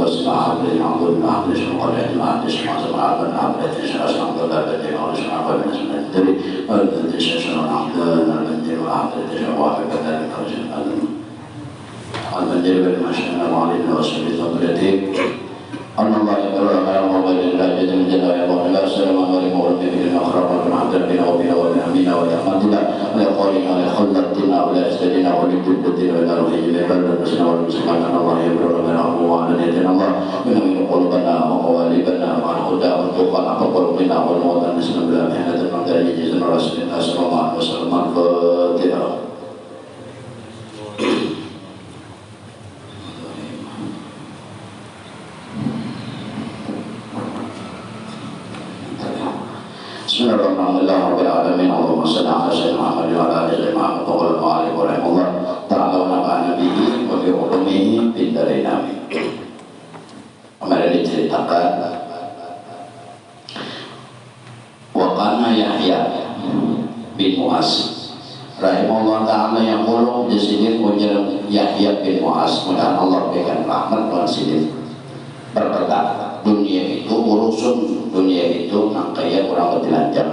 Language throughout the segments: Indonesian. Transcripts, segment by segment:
واسمع عبد المعبود المعبود اسمه قدر المعبد اسمه عظم العبد العبد اسمه اسمه عبد الله بن ديوان اسمه عبد من اسمه الدري والد اسمه العبد البندر والعبد اسمه واحد كذلك البندر بالمشهد وعلينا وسبيل ذكرته أن الله يقول على موضع الله جل من جل ويقول لا سلام عليكم ورحمة الله وبركاته عبد ربنا وبنا وبنا أمينا ويحمدنا ويقولنا ويخلدنا ولا يستدنا ولجدتنا ولا رهيج لبلد نسنا والمسلمين أن الله يقول لنا وعلى نيتنا الله من قلوبنا وقوالبنا وعن هدى والتوقع أقبل منا والموضع نسنا بلا مهنة من دار جزنا رسول الله صلى الله عليه وسلم الفاتحة. Bismillahirrahmanirrahim. Rabbil alamin. Allahumma shalli ala sayyidina Muhammad wa ala ali sayyidina Muhammad wa ala alihi wa rahimahullah ta'ala wa nabihi wa bi hukumihi bin darain amin. Kemarin diceritakan wa kana Yahya bin Mu'az rahimahullah ta'ala yang qulu di sini ujar Yahya bin Mu'az, mudah Allah berikan rahmat dan sidin, berkata dunia itu urusan, dunia itu nangkaya orang bertelanjang.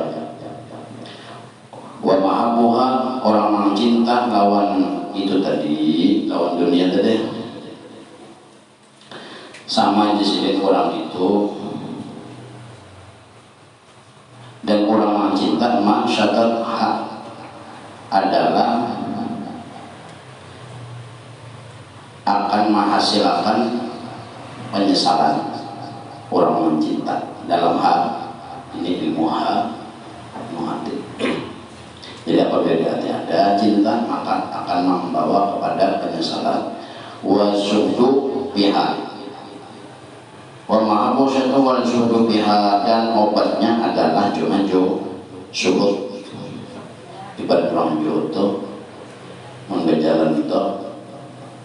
Wa mahabuha, orang yang cinta lawan itu tadi, lawan dunia tadi. Sama di sini orang itu dan orang yang cinta maksyadat hak adalah akan menghasilkan penyesalan orang mencinta dalam hal ini ilmu hal hati. Jadi apabila ada cinta maka akan membawa kepada penyesalan. Wa sudu biha, wa ma'abu syaitu wa sudu biha, dan obatnya adalah cuma suhud. Ibarat orang itu menggejalan itu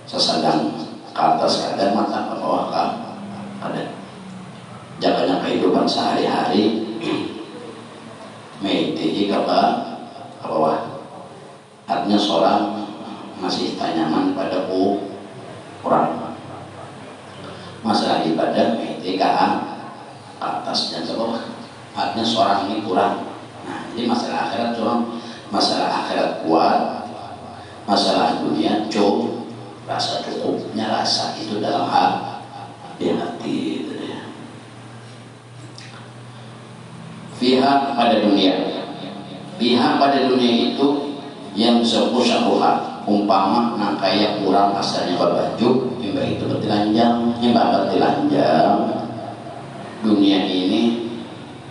sesadang ke atas kadang mata ke bawah kadang. Jangan kehidupan sehari-hari mediti ke bawah. Artinya seorang masih tanyaman pada orang. Masalah ibadah mediti ke atas dan ke bawah. Artinya seorang ini kurang. Nah, jadi masalah akhirat cuma masalah akhirat kuat, masalah dunia rasa cukupnya, rasa itu dalam hati. Pihak pada dunia, pihak pada dunia itu yang sepusahuha, umpama nangkaya kurang asalnya berbaju, imbah itu bertelanjang, dunia ini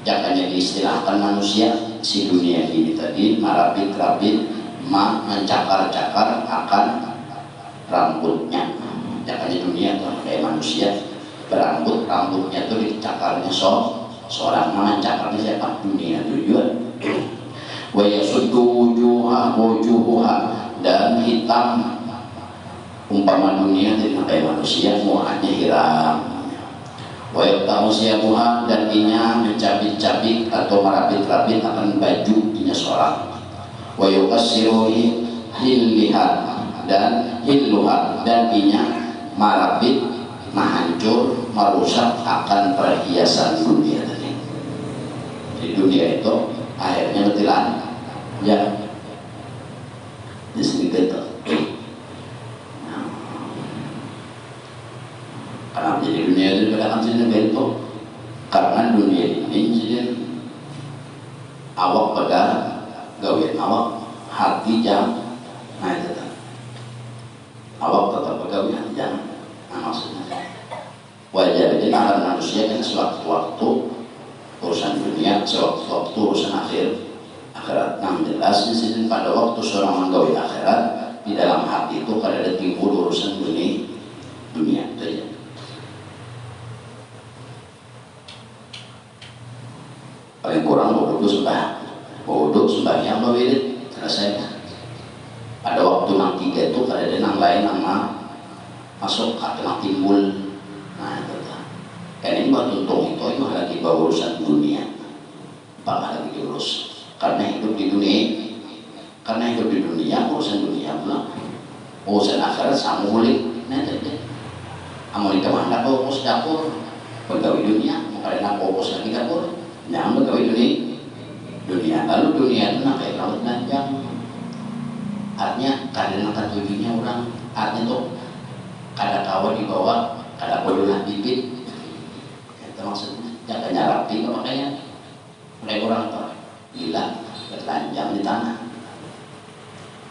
jangannya diistilahkan manusia, si dunia ini tadi merapit-rapit, mencakar-cakar akan rambutnya. Jangannya dunia tuh kayak manusia berambut, rambutnya tuh dicakarnya seorang mencakarnya siapa? Dunia tujuan. Wa yasuddu wujuha, dan hitam umpama dunia tidak kayak manusia, muanya hiram. Wa yaqtamu siyabuha, dan inya mencabik-cabik atau merapit-rapit akan baju inya seorang. Wa yuqassiru hilliha, dan hilluha, dan inya marapit, menghancur, merusak akan perhiasan dunia tadi. Di dunia itu akhirnya betilan ya di sini itu. Nah, karena menjadi dunia itu kadang sini bentuk, karena dunia ini jadi awak pada gawian awak, hati jam, nah itu awak tetap gawian jam. Nah, maksudnya wajar jadi akan manusia kan sewaktu-waktu urusan dunia, sewaktu-waktu urusan akhirat. Nah, jelas di sini pada waktu seorang menggawi akhirat, di dalam hati itu kada ada timbul urusan dunia saja. Paling kurang wudhu sembahyang wirid selesai. Pada waktu nang tiga itu kada ada nang lain nama masuk kada timbul. Nah, itu kan ini buat untung itu lagi bawa urusan dunia, bakal lagi diurus. Karena hidup di dunia, urusan dunia pula, urusan akhirat sama mulik. Nah, amun ika mah fokus dapur pegawai dunia, karena fokus lagi dapur nah pegawai dunia lalu dunia itu kayak laut panjang, artinya karena katujunya orang, artinya tuh kada kawan di bawah, kada bodoh bibit, itu maksudnya jaganya rapi makanya mereka orang tuh gila berlanjang di tanah,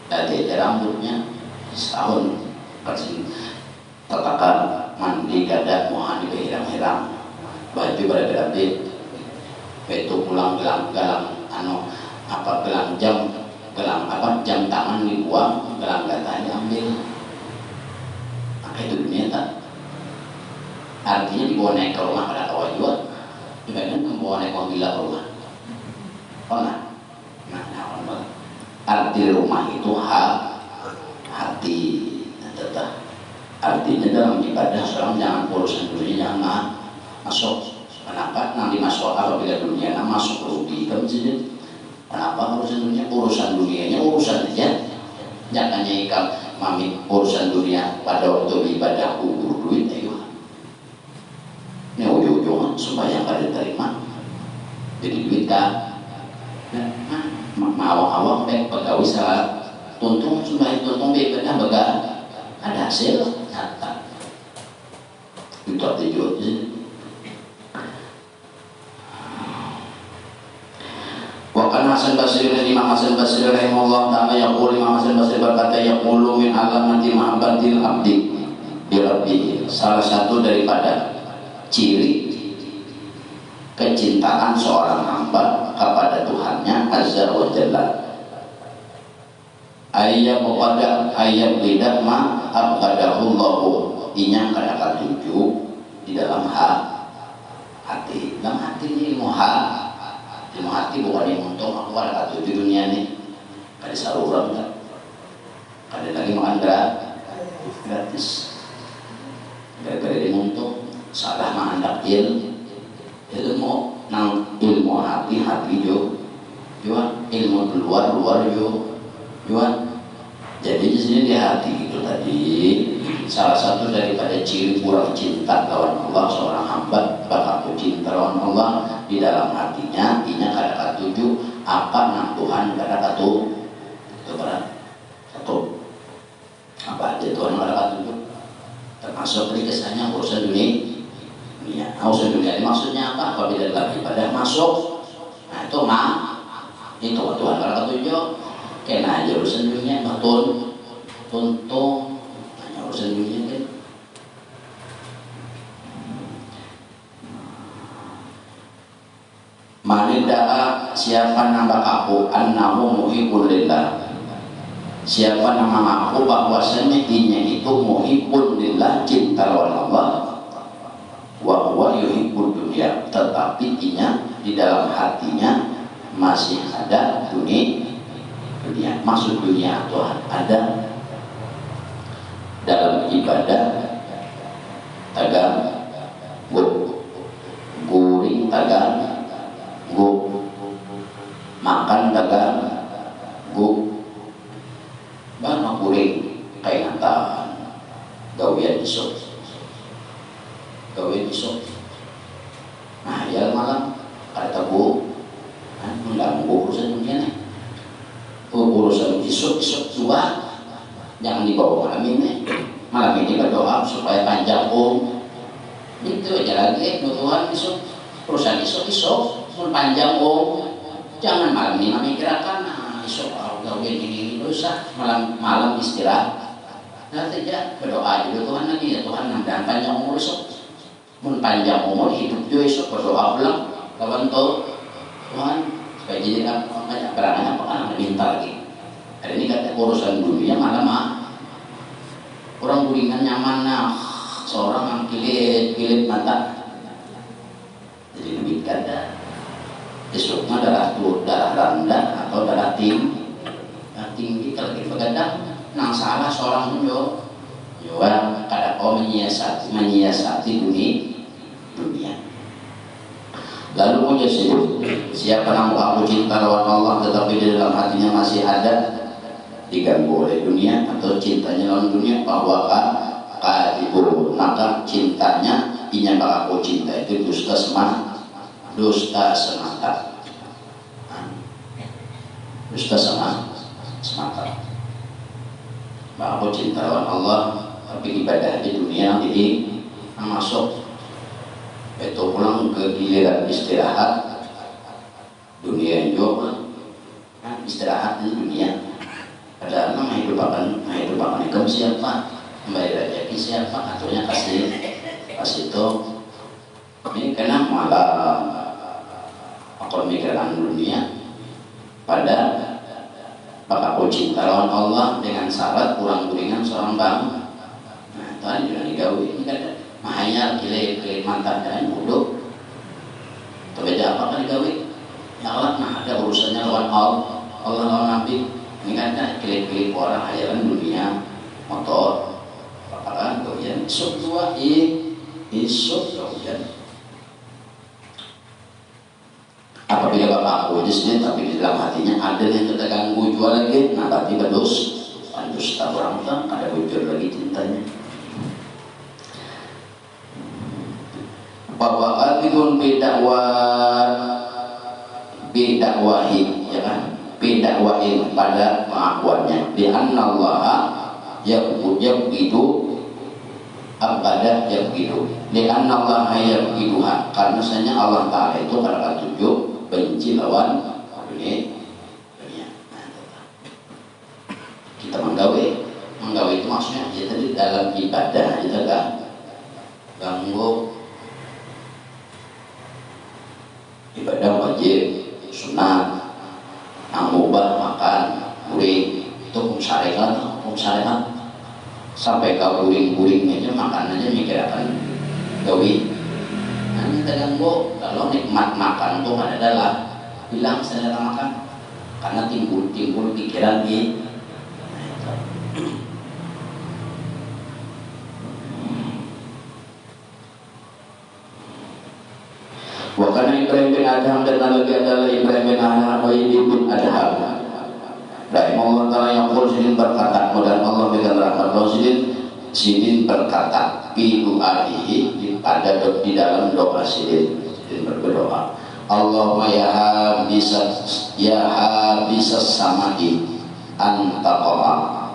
dari rambutnya setahun persin tatakan mandi kada mohon dihiram-hiram baju berada-ada itu pulang gelang jam tangan dibuang, gelang gata diambil. Maka itu dunia tak artinya dibawa naik ke rumah pada kawal juga juga kan membawa naik mobil ke rumah pernah arti rumah itu hati tetap artinya dalam ibadah seorang jangan urusan dunia jangan masuk. Kenapa? Nanti masuk apabila dunia masuk rugi kan jadi. Kenapa urusan dunianya urusan aja. Jangan nyaikan mami urusan dunia pada waktu ibadah kubur duit ayo. Ini ujung-ujungan supaya kada terima. Jadi duit kan. Awang-awang baik pegawai salah tuntung supaya tuntung ibadah baga ada hasil nyata. Itu tujuan sih. Wakan Hasan Basri dan Imam Hasan Basri rahimahullah ta'ala yaqul Imam Hasan Basri berkata yaqulu min alamati mahabbatil abdi bi rabbih, salah satu daripada ciri kecintaan seorang hamba kepada Tuhannya azza wa jalla ayat lidah ma abghadahullahu inya kada tuju di dalam hati. Dalam hati ini ilmu hati bukan yang untung aku pada tuju dunia nih kada saluran kan kada lagi makan gratis gara-gara dia untung salah mahandak itu mau nang ilmu hati jo juan ilmu luar juan jadi di sini di hati itu tadi salah satu daripada ciri kurang cinta lawan Allah seorang hamba bakal cinta lawan Allah di dalam hatinya inya kada katuju apa nang Tuhan kada katu itu berat satu apa aja Tuhan kada katuju termasuk kesannya urusan dunia urusan dunia ini maksudnya apa apabila dalam ibadah masuk nah itu itu Tuhan kada katuju kena aja urusan dunia tuntung hanya urusan dunia kan. Manidaa siapa nama aku annahu muhibbun lillah, siapa nama aku bahwasanya inya itu muhibbun lillah cinta lawan Allah wa huwa yuhibbud dunya, tetapi inya di dalam hatinya masih ada dunia. Maksud dunia Tuhan ada dalam ibadah tagang guring tagang makan tagang bana guring kayak nantaan gawian isok nah ya malam ada tabu mengganggu urusan dunia nih urusan isok tua jangan dibawa malam ini berdoa supaya panjang itu aja lagi Tuhan isok urusan isok pun panjang jangan malam ini memikirkan isok gawian ini dosa malam istirahat nanti aja berdoa juga Tuhan lagi ya Tuhan dan panjang umur isok pun panjang umur hidup juga isok berdoa pulang kawan Tuhan supaya jadi banyak berangan apa kan minta lagi. Hari ini kata urusan dunia malam orang guringan nyaman seorang yang kilit mata jadi lebih kada esoknya darah rendah atau darah tinggi kalau kita begadang nang salah seorang pun jual kada kau menyiasati dunia. Lalu punya siapa yang aku cinta lawan Allah tetapi di dalam hatinya masih ada diganggu oleh dunia atau cintanya lawan dunia bahwa kadibun, maka cintanya inya bakaku cinta itu dusta semata, dusta semata, dusta semata. Bakaku cinta lawan Allah, tapi ibadah di dunia jadi masuk itu pulang ke giliran istirahat dunia juga istirahat di dunia. Padahal menghidupakan ikam siapa, memberi rezeki siapa, atunya kasih itu. Ini kena malah aku mikirkan dunia pada bakaku cinta lawan Allah dengan syarat kurang kuringan seorang bang. Nah tadi juga digawe ini kan mahanya kile mantan dan bodoh. Berbeda apa kan digawe? Ya Allah, nah ada urusannya lawan Allah lawan Nabi. Ini kan kile orang ajaran dunia motor, apa kemudian isuk dua isuk kemudian. Apabila bapak aku disini tapi di dalam hatinya ada yang kita ganggu jual lagi, nah berarti dusta orang kan ada bujur lagi cintanya. Bahwa alihun bidakwahi, ya kan? Bidakwahin pada pengakuannya. Di annallaha yabgidu abada yabgidu. Di annallaha yabgiduha. Karena sebenarnya Allah Ta'ala itu pada tujuh benci lawan dunia. Kita menggawe itu maksudnya ya tadi dalam ibadah kita kan ganggu ibadah wajib, sunat, mubah, makan, guring itu hukum syariat sampai ke guring aja makan aja mikir akan gawi. Nah kita ganggu kalau nikmat makan tuh adalah hilang selera makan karena timbul pikiran di Wakana Ibrahim bin Adham dan lagi adalah Ibrahim bin Adham bin Adham. Rahimahullah Ta'ala yang Sidin berkata, dan Allah berikan rahmat Sidin berkata, fi du'aihi pada di dalam doa Sidin berdoa. Allahumma ya habisas samai antaqa'a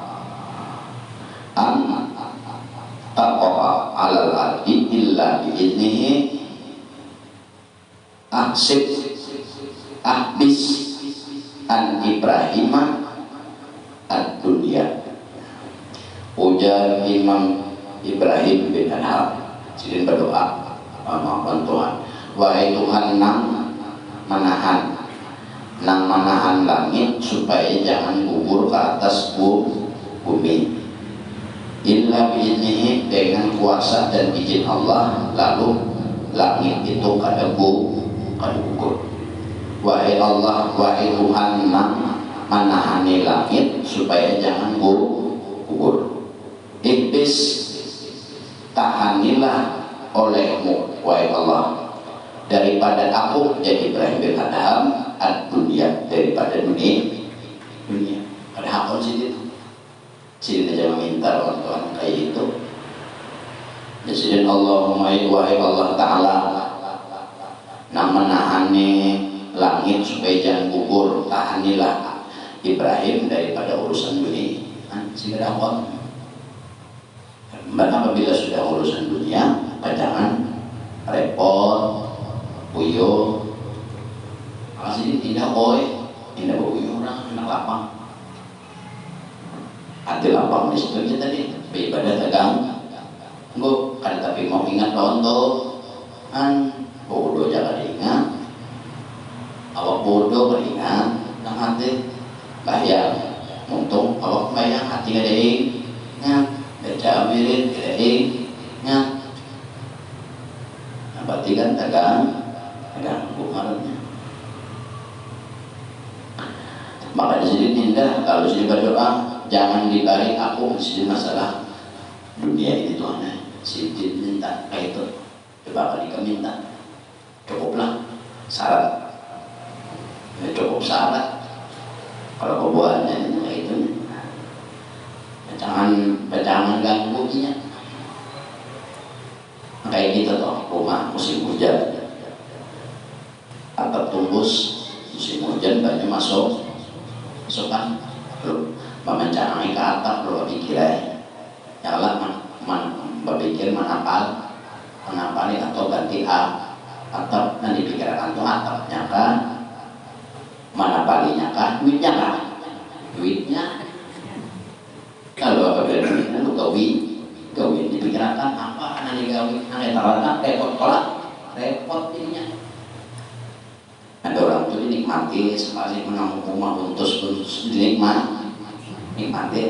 alal ardi illa bi'idnihi ahbis an Ibrahimah ad-dunya. Ujar Imam Ibrahim bin Adham Sidin berdoa, mohon Tuhan, wahai Tuhan nang manahan langit supaya jangan gugur ke atas bumi illa bi'idnihi, dengan kuasa dan izin Allah, lalu langit itu kada gugur. Wahai Allah, wahai Tuhan manahani langit supaya jangan gugur. Iblis tahanilah olehmu wahai Allah daripada aku jadi Ibrahim bin Adham ad-dunya, daripada dunia. Ada hakon Sidin aja meminta orang kayak itu. Sidin Allahumma wahai Allah Ta'ala nak menahani langit supaya jangan gugur, tahanilah Ibrahim daripada urusan dunia. Segera apa? Apabila sudah urusan dunia, jangan repot, puyuh. Masih indah puyuh orang, enak lapang. Hati lapang di situ aja tadi. Beribadah tegang. Enggak, kan tapi mau ingat untuk bodoh jangan ingat. Awak bodoh beringat nang hati bayang. Untung awak bayang hati gak ada ingat. Baca amirin gak ada ingat. Nah, berarti kan tegang bukannya. Maka di sini indah kalau sini berdoa jangan dibalik aku di sini masalah dunia ini Tuhan. Sidin minta kayak itu, coba kali kami minta cukuplah syarat, ya, cukup syarat. Kalau kau buatnya kayak itu, jangan ganggu nya. kayak gitu toh, rumah musim hujan atap tumbus, musim hujan banyak masuk kan lu memencangai ke atap lu dikira nyala berpikir menapali atau ganti atap nanti pikiran tuh atapnya kan menapalinya kan duitnya kalau apa duitnya lu gawin dipikirkan apa nanti gawin nanti tarana repot ininya. Ada orang tuh dinikmati sekali menang rumah untus nikmati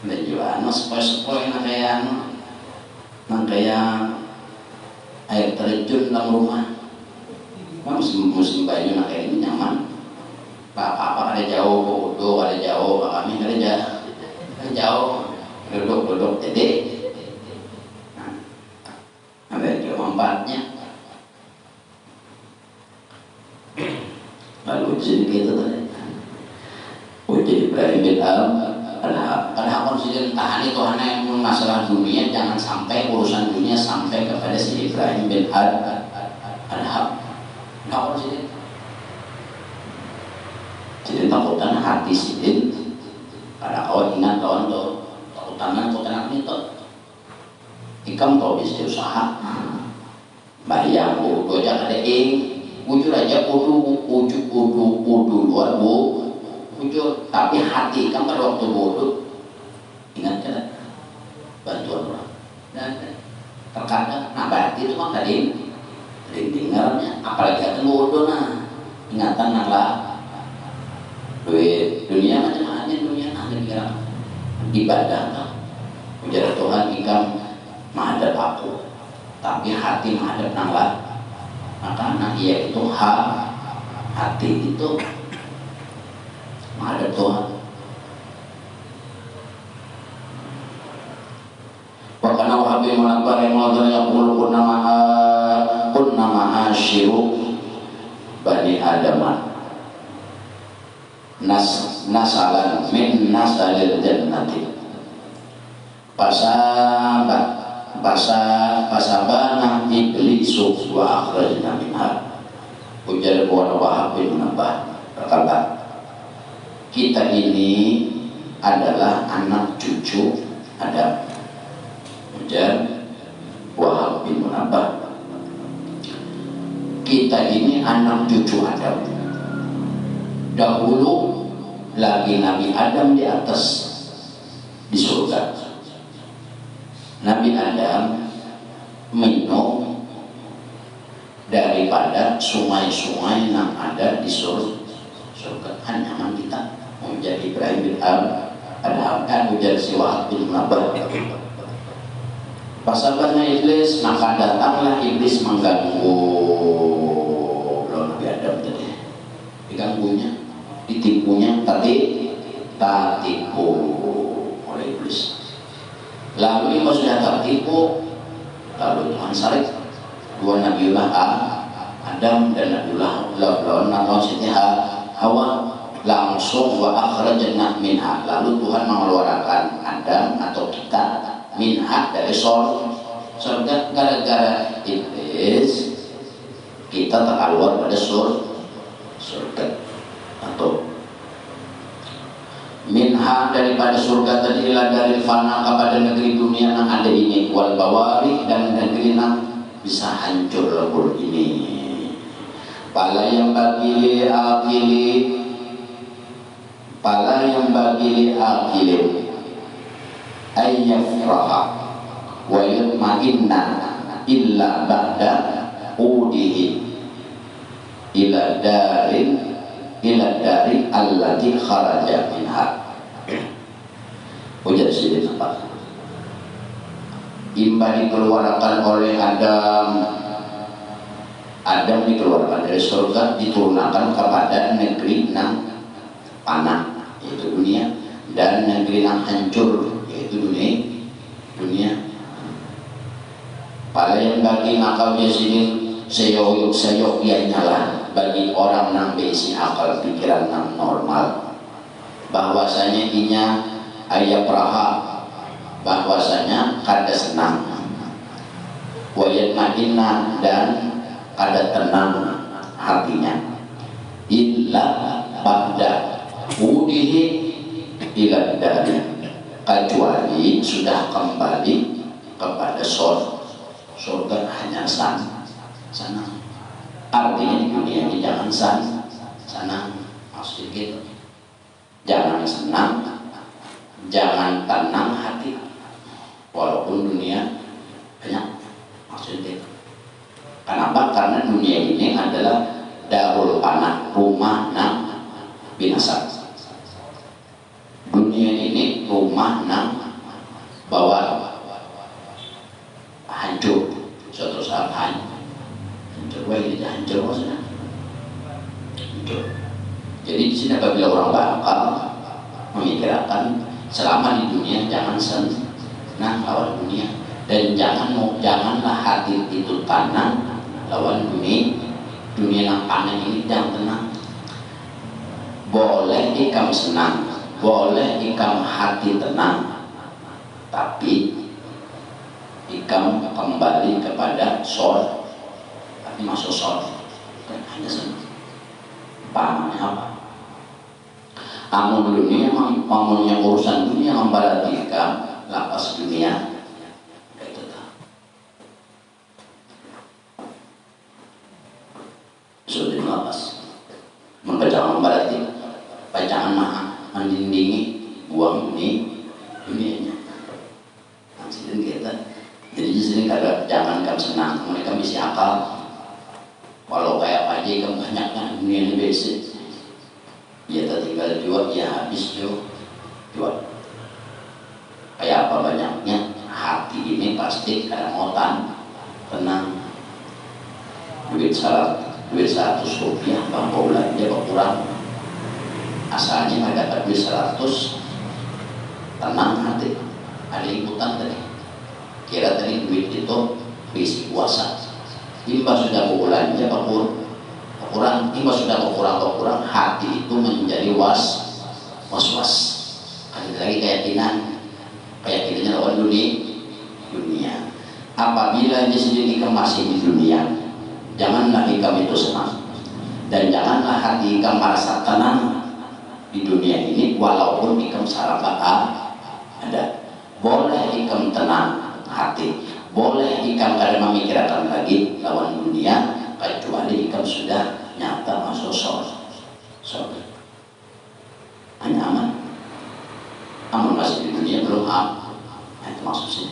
dan juga sepoi nang kayak air terjun dalam rumah musim banyu nang kayak ini nyaman apa ada jauh ada jauh kami ada jauh duduk jadi ada juga manfaatnya. Lalu jadi gitu tadi uji Ibrahim bin ada konsisten tahan itu hanya masalah dunia, jangan sampai urusan dunia sampai kepada si Ibrahim bin ada konsisten jadi takutan hati sidin pada kau ingat kawan tuh takutan itu ikam kau bisa usaha bayang gue jangan ada wujud aja wujud luar wujud tapi hati kan pada waktu bodoh ingat kan bantuan orang dan terkadang berarti itu kan tadi dengarnya apalagi ada bodoh ingatan lah duit dunia macam-macam dunia kira ibadah kan ujar Tuhan ikam menghadap aku tapi hati menghadap lah maka ia itu hati itu menghadap Tuhan. Wakana wahabi melakbar yang melakar pun nama asyiru bani adaman nasalan min nasalil jannati pasabana iblisu wa akhrajna minha. Ujar Wahab bin Munabbah berkata, kita ini adalah anak cucu Adam. Ujar Wahab bin Munabbah, kita ini anak cucu Adam. Dahulu lagi Nabi Adam di atas di surga. Nabi Adam minum daripada sungai-sungai yang ada di surga. Nyaman kita menjadi Ibrahim bin Adham kan menjadi si Wahab bin Munabbah. Pasabannya iblis, maka datanglah iblis mengganggu Nabi Adam tadi. Diganggunya, ditipunya tak tipu oleh iblis. Lalu yang sudah tertipu, lalu Tuhan salib dua Nabiullah Adam dan Nabiullah lawan Siti Hawa langsung wa akhrajna minha. Lalu Tuhan mengeluarkan Adam atau kita minha dari surga gara-gara iblis kita terkeluar pada surga atau minha daripada surga tadi dari fana kepada negeri dunia yang ada ini wal bawari dan negeri yang bisa hancur lebur ini. Pala yang bagi akili ayyafraha wa yutma'inna illa ba'da udihi ila dari allati kharaja minha. Ujar sini apa? Imba dikeluarkan oleh Adam dikeluarkan dari surga, diturunkan kepada negeri yang panah yaitu dunia dan negeri yang hancur yaitu dunia. Pada yang bagi maka sini seyok ya nyala bagi orang yang berisi akal pikiran yang normal bahwasanya inya ayat praha bahwasanya kada senang wa yatma'inna dan kada tenang hatinya, illa ba'da udihi ila dari, kecuali sudah kembali kepada surga hanya sana. Artinya di dunia ini jangan senang, maksudnya gitu. Jangan senang, jangan tenang hati, walaupun dunia banyak, maksudnya gitu. Kenapa? Karena dunia ini adalah darul panah, rumah nang binasa. Dunia ini rumah nang bawa hancur, suatu saat hancur, ini hancur maksudnya hancur. Jadi di sini apabila orang bakal memikirkan selama di dunia jangan senang lawan dunia, dan janganlah hati itu tenang lawan dunia yang panen ini, jangan tenang. Boleh ikam senang, boleh ikam hati tenang, tapi ikam kembali kepada tapi masuk kan hanya senang. Pahamnya apa? Amun dunia, amunnya urusan dunia membalati ikam lapas dunia, itu tak. Sudah lapas, membalati, bacaan mendindingi, buang dunianya. Maksudnya kita. Jadi di sini kada jangan kamu senang, mereka bisa akal. Walau kayak apa aja kamu banyaknya dunia ini basic. Ya tinggal jual, ya habis jual. Kayak apa banyaknya hati ini pasti kadang ngotan, tenang. Duit 100 rupiah bang belanja berkurang. Asalnya nggak dapat duit 100, tenang hati. Ada ikutan tadi. Kira tadi duit itu berisi puasa. Imbas sudah belanja berkurang, imbas sudah berkurang, hati itu menjadi was-was. Ada lagi keyakinannya lawan dunia. Apabila ini sendiri masih di dunia, janganlah ikam itu senang, dan janganlah hati ikam merasa tenang di dunia ini, walaupun ikam sarapa ada. Boleh ikam tenang hati, boleh ikam kada memikirkan lagi lawan dunia, kecuali ikam sudah nyata masuk surga. Hanya aman masih di dunia belum itu maksudnya.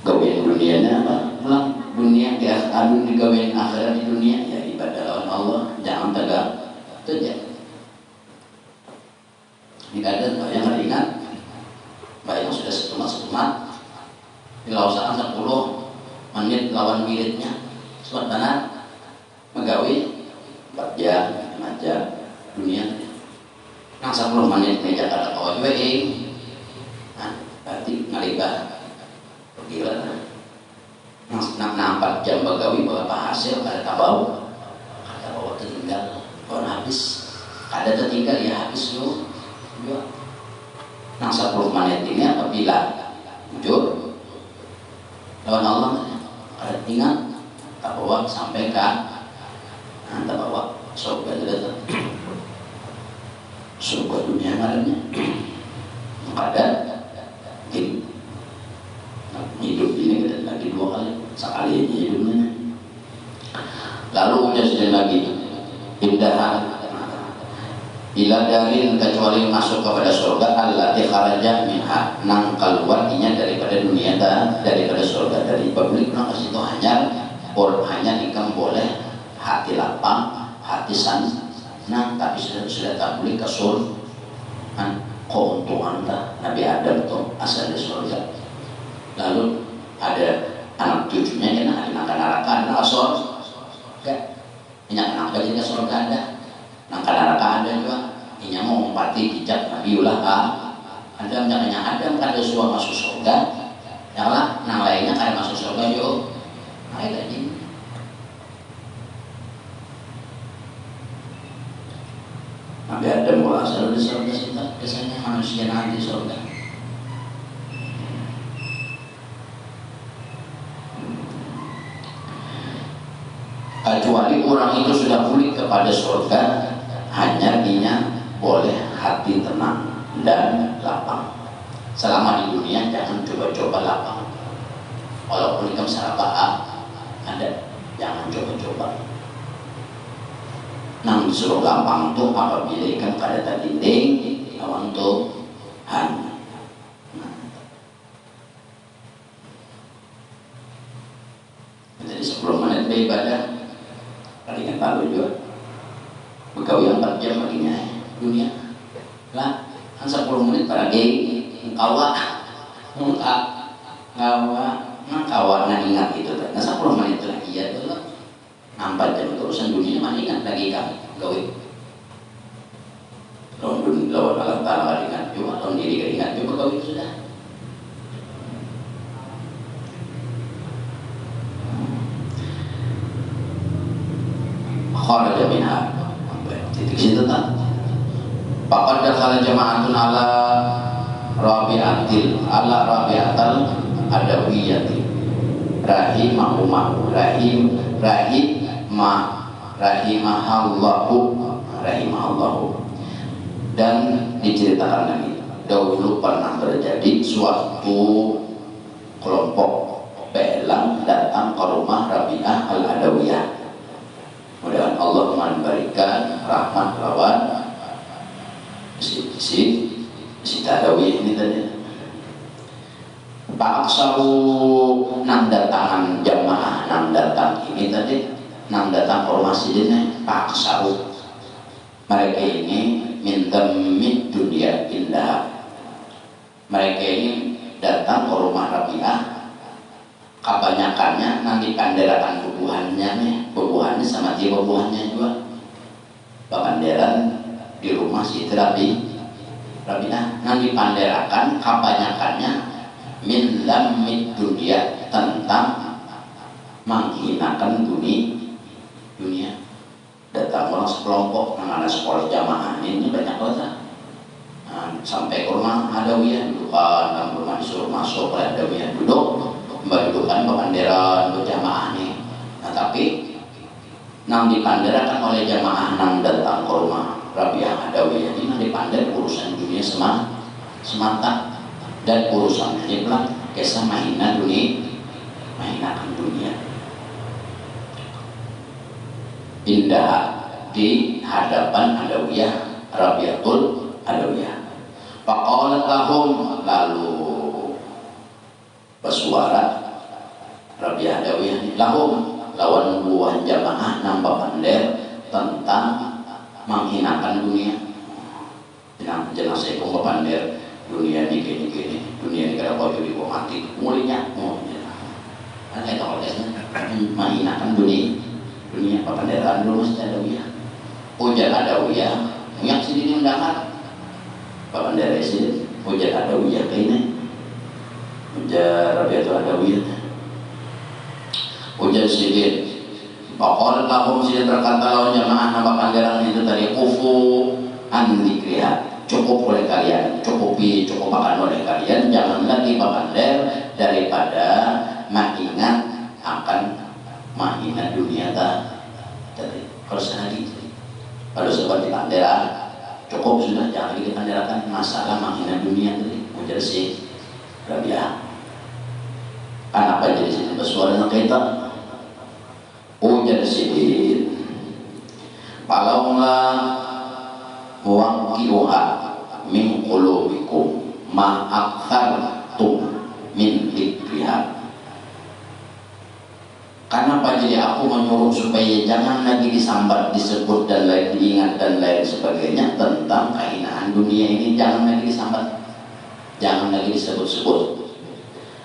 Gawain dunianya apa? Pulang dunia adun digawain akhirat di dunia, ya ibadah lawan Allah, jangan tegak itu aja. Ini kadang yang ingat, yang sudah setumat. Dilausakan 10 menit lawan miritnya, sebentar megawi 4 jam, 5 jam dunia. Nang 10 menit meja kata kau juga berarti ngalibah gila. Nang 4 jam megawi berapa hasil kada tabau, tertinggal, kalau habis ada tertinggal ya habis juga. Nang 10 menit ini apabila jujur lawan Allah, ada ingat tak bawa sampai ke tak bawa surga juga, surga dunia malamnya ada hidup ini dan lagi 2 kali, sekali aja hidupnya. Lalu udah lagi indahan ila darin, kecuali masuk kepada surga allati kharaja minha, nang keluarnya daripada dunia dan daripada surga. Dari publik nang kasih itu hanya ikam boleh hati lapang, hati senang, tapi sudah tak boleh ke surga. Keuntungan Nabi Adam itu asal dari surga. Lalu ada anak cucunya yang ada neraka, ada surga. Ini anak bagian surga ada. Nang neraka ada juga, ini mau mempati hijab Nabiullah ada makanya ada suara masuk surga, yang lah nang lainnya kada masuk surga yo, ada ini. Nabi Adam berasal dari surga, kita biasanya manusia nanti surga. kecuali orang itu sudah pulih kepada surga, hanya dia boleh hati tenang dan lapang. Selama di dunia jangan coba-coba lapang, walaupun ikam sarabaa ada, jangan coba-coba. Nang disuruh lapang tuh apabila ikan pada tadinding lawan tuh hanya. Jadi 10 menit beribadah, palingan tahu juga. Begawi 4 jam baginya dunia. Lah, kan 10 menit pada geng kawa, kawa ingat itu. Nah 10 menit lagi ya tuh. 4 jam itu urusan dunia mana ingat lagi kan gawe. Lawan Allah Ta'ala ingat juga, lawan diri ingat juga gawe itu sudah. Kharaja minha, titik situ tak. Faqad dakhala jama'atun ala Rabi'atil Adawiyati rahimahallahu. Dan diceritakan lagi, dahulu pernah terjadi suatu kelompok belang datang ke rumah Rabi'ah al-Adawiyah. Mudah-mudahan Allah memberikan rahmat lawan si Adawiyah ini tadi. Pak Aksaru nang datangan jamaah, nang datang ini tadi, nang datang ke rumah sidin Pak Aksaru. Mereka ini minta dunia indah. Mereka ini datang ke rumah Rabi'ah. Kebanyakannya nanti panderakan bubuhannya sama dia bubuhannya juga. Panderan di rumah si Rabi'ah nanti panderakan kebanyakannya min lamid dunia, tentang menghinakan dunia. Datanglah sekelompok yang ada sekolah jamaah ini banyak banget. Sampai ke rumah Adawiyah, dudukan rumah disuruh masuk oleh Adawiyah, duduk membadukan panderan berjamaah nih. Nah tapi nang dipanderakan oleh jamaah nang datang ke rumah Rabi'ah Adawiyah ini nang dipander urusan dunia semata, dan urusannya ini pula kisah mahinakan dunia. Indah di hadapan Adawiyah, Rabi'atul Adawiyah. Faqalat lahum, lalu bersuara Rabi'ah Adawiyah lahum, lawan buah jamaah nampak pander tentang menghinakan dunia. Jenazah itu pander dunia ini gini, dunia ini kada boleh jadi mati mulinya. Kan kita olehnya menghinakan dunia papanderan dulu Mas Adawiyah. Ujar Adawiyah, yang sini undangan papandera sini, ujar Adawiyah kayaknya. Ujar Rabi'atul Adawiyah, ujar sidin. Pokoknya lahum sidin berkata lawan jamaah nama panderan itu tadi, kufu an dikriha, cukup oleh kalian, cukup akan oleh kalian, jangan lagi papander daripada mengingat akan mahina dunia tadi. Kalau sehari, kalau seperti panderan cukup sudah, jangan lagi dipanderakan masalah menghina dunia tadi. Ujar si Rabi'ah. Kenapa jadi sini bersuara kita? Ujar sidin, palaulah waqi'uha min qulubikum ma aktsartum min dzikriha. Kenapa jadi aku menyuruh supaya jangan lagi disambat, disebut dan lain diingat dan lain sebagainya tentang kehinaan dunia ini, jangan lagi disambat, jangan lagi disebut-sebut.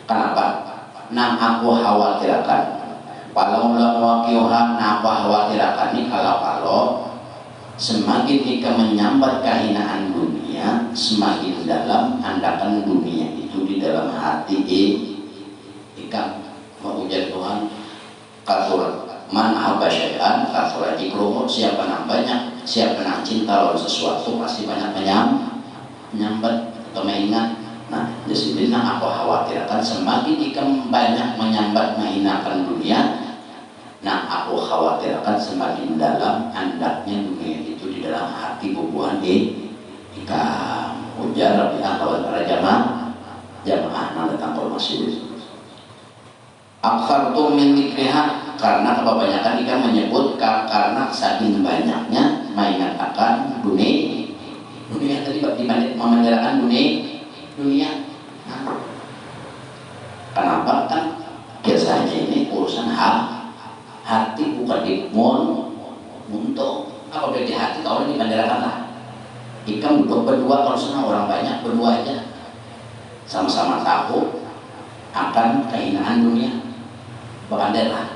Kenapa? Nang aku khawatirkan, walau waqi'uha, aku khawatirkan ini kalau semakin kita menyambat kehinaan dunia, semakin dalam andakan dunia itu di dalam hati ikan mengujar Tuhan. Kasur man ahabba syai'an kasur dzikruhu, siapa yang banyak, siapa yang cinta lawan sesuatu pasti banyak menyambat atau mengingat. Nah, di sini aku khawatirkan semakin ikam banyak menyambat menghinakan dunia, nah aku khawatirkan panjarakan semakin dalam andaknya dunia itu di dalam hati bubuhan ikam ujar Rabi'ah kawan para jamaah datang ke masjid. Akthartum min dzikriha, karena kebanyakan ikan menyebut karena saking banyaknya mengingatkan dunia tadi dibanding memenjarakan dunia. Kenapa? Kan biasanya ini urusan hati bukan untuk apa beda hati kalau dibandarakan lah. Ikan duduk berdua, kalau senang orang banyak berdua aja sama-sama tahu akan kehinaan dunia, berandai lah,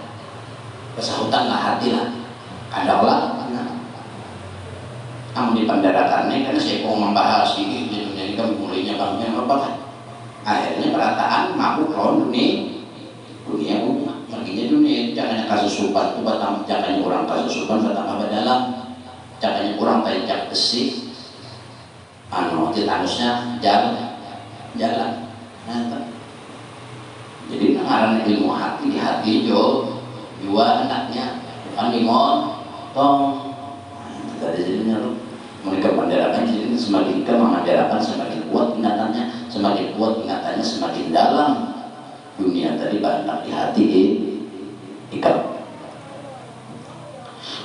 kesahutan lah hati lah, kadaulah. Kamu dipandarakannya karena saya mau membahas ini dunia ini kan mulainya bangunnya apa kan? Akhirnya perataan mabuk lawan dunia maginya dunia. Jangannya kasus supan itu jangannya orang kasus supan pertama dalam, jangannya orang tajak besi titanusnya jalan. Nah, jadi pengarang ilmu hati di hati dua anaknya bukan dimotong. Dari jadinya mereka mendarakan, jadi semakin kita mengandalkan semakin kuat ingatannya, semakin dalam dunia tadi banyak di hati ikat.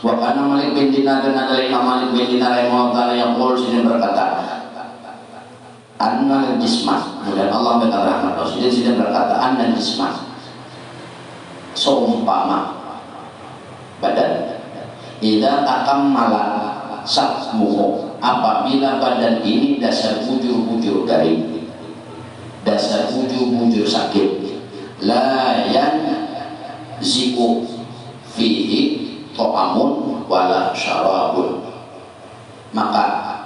Wa kana Malik bin Dinar, dan ada Imam Malik bin Dinar yang sini berkata, annal jismah, dan Allah berkata rahmat Rasul sini berkata, annal jismah seumpama badan idza takammala satmuhu, apabila badan ini dasar bujur-bujur garing, dasar bujur-bujur sakit, la yanziku fihi to'amun wala syarabun, maka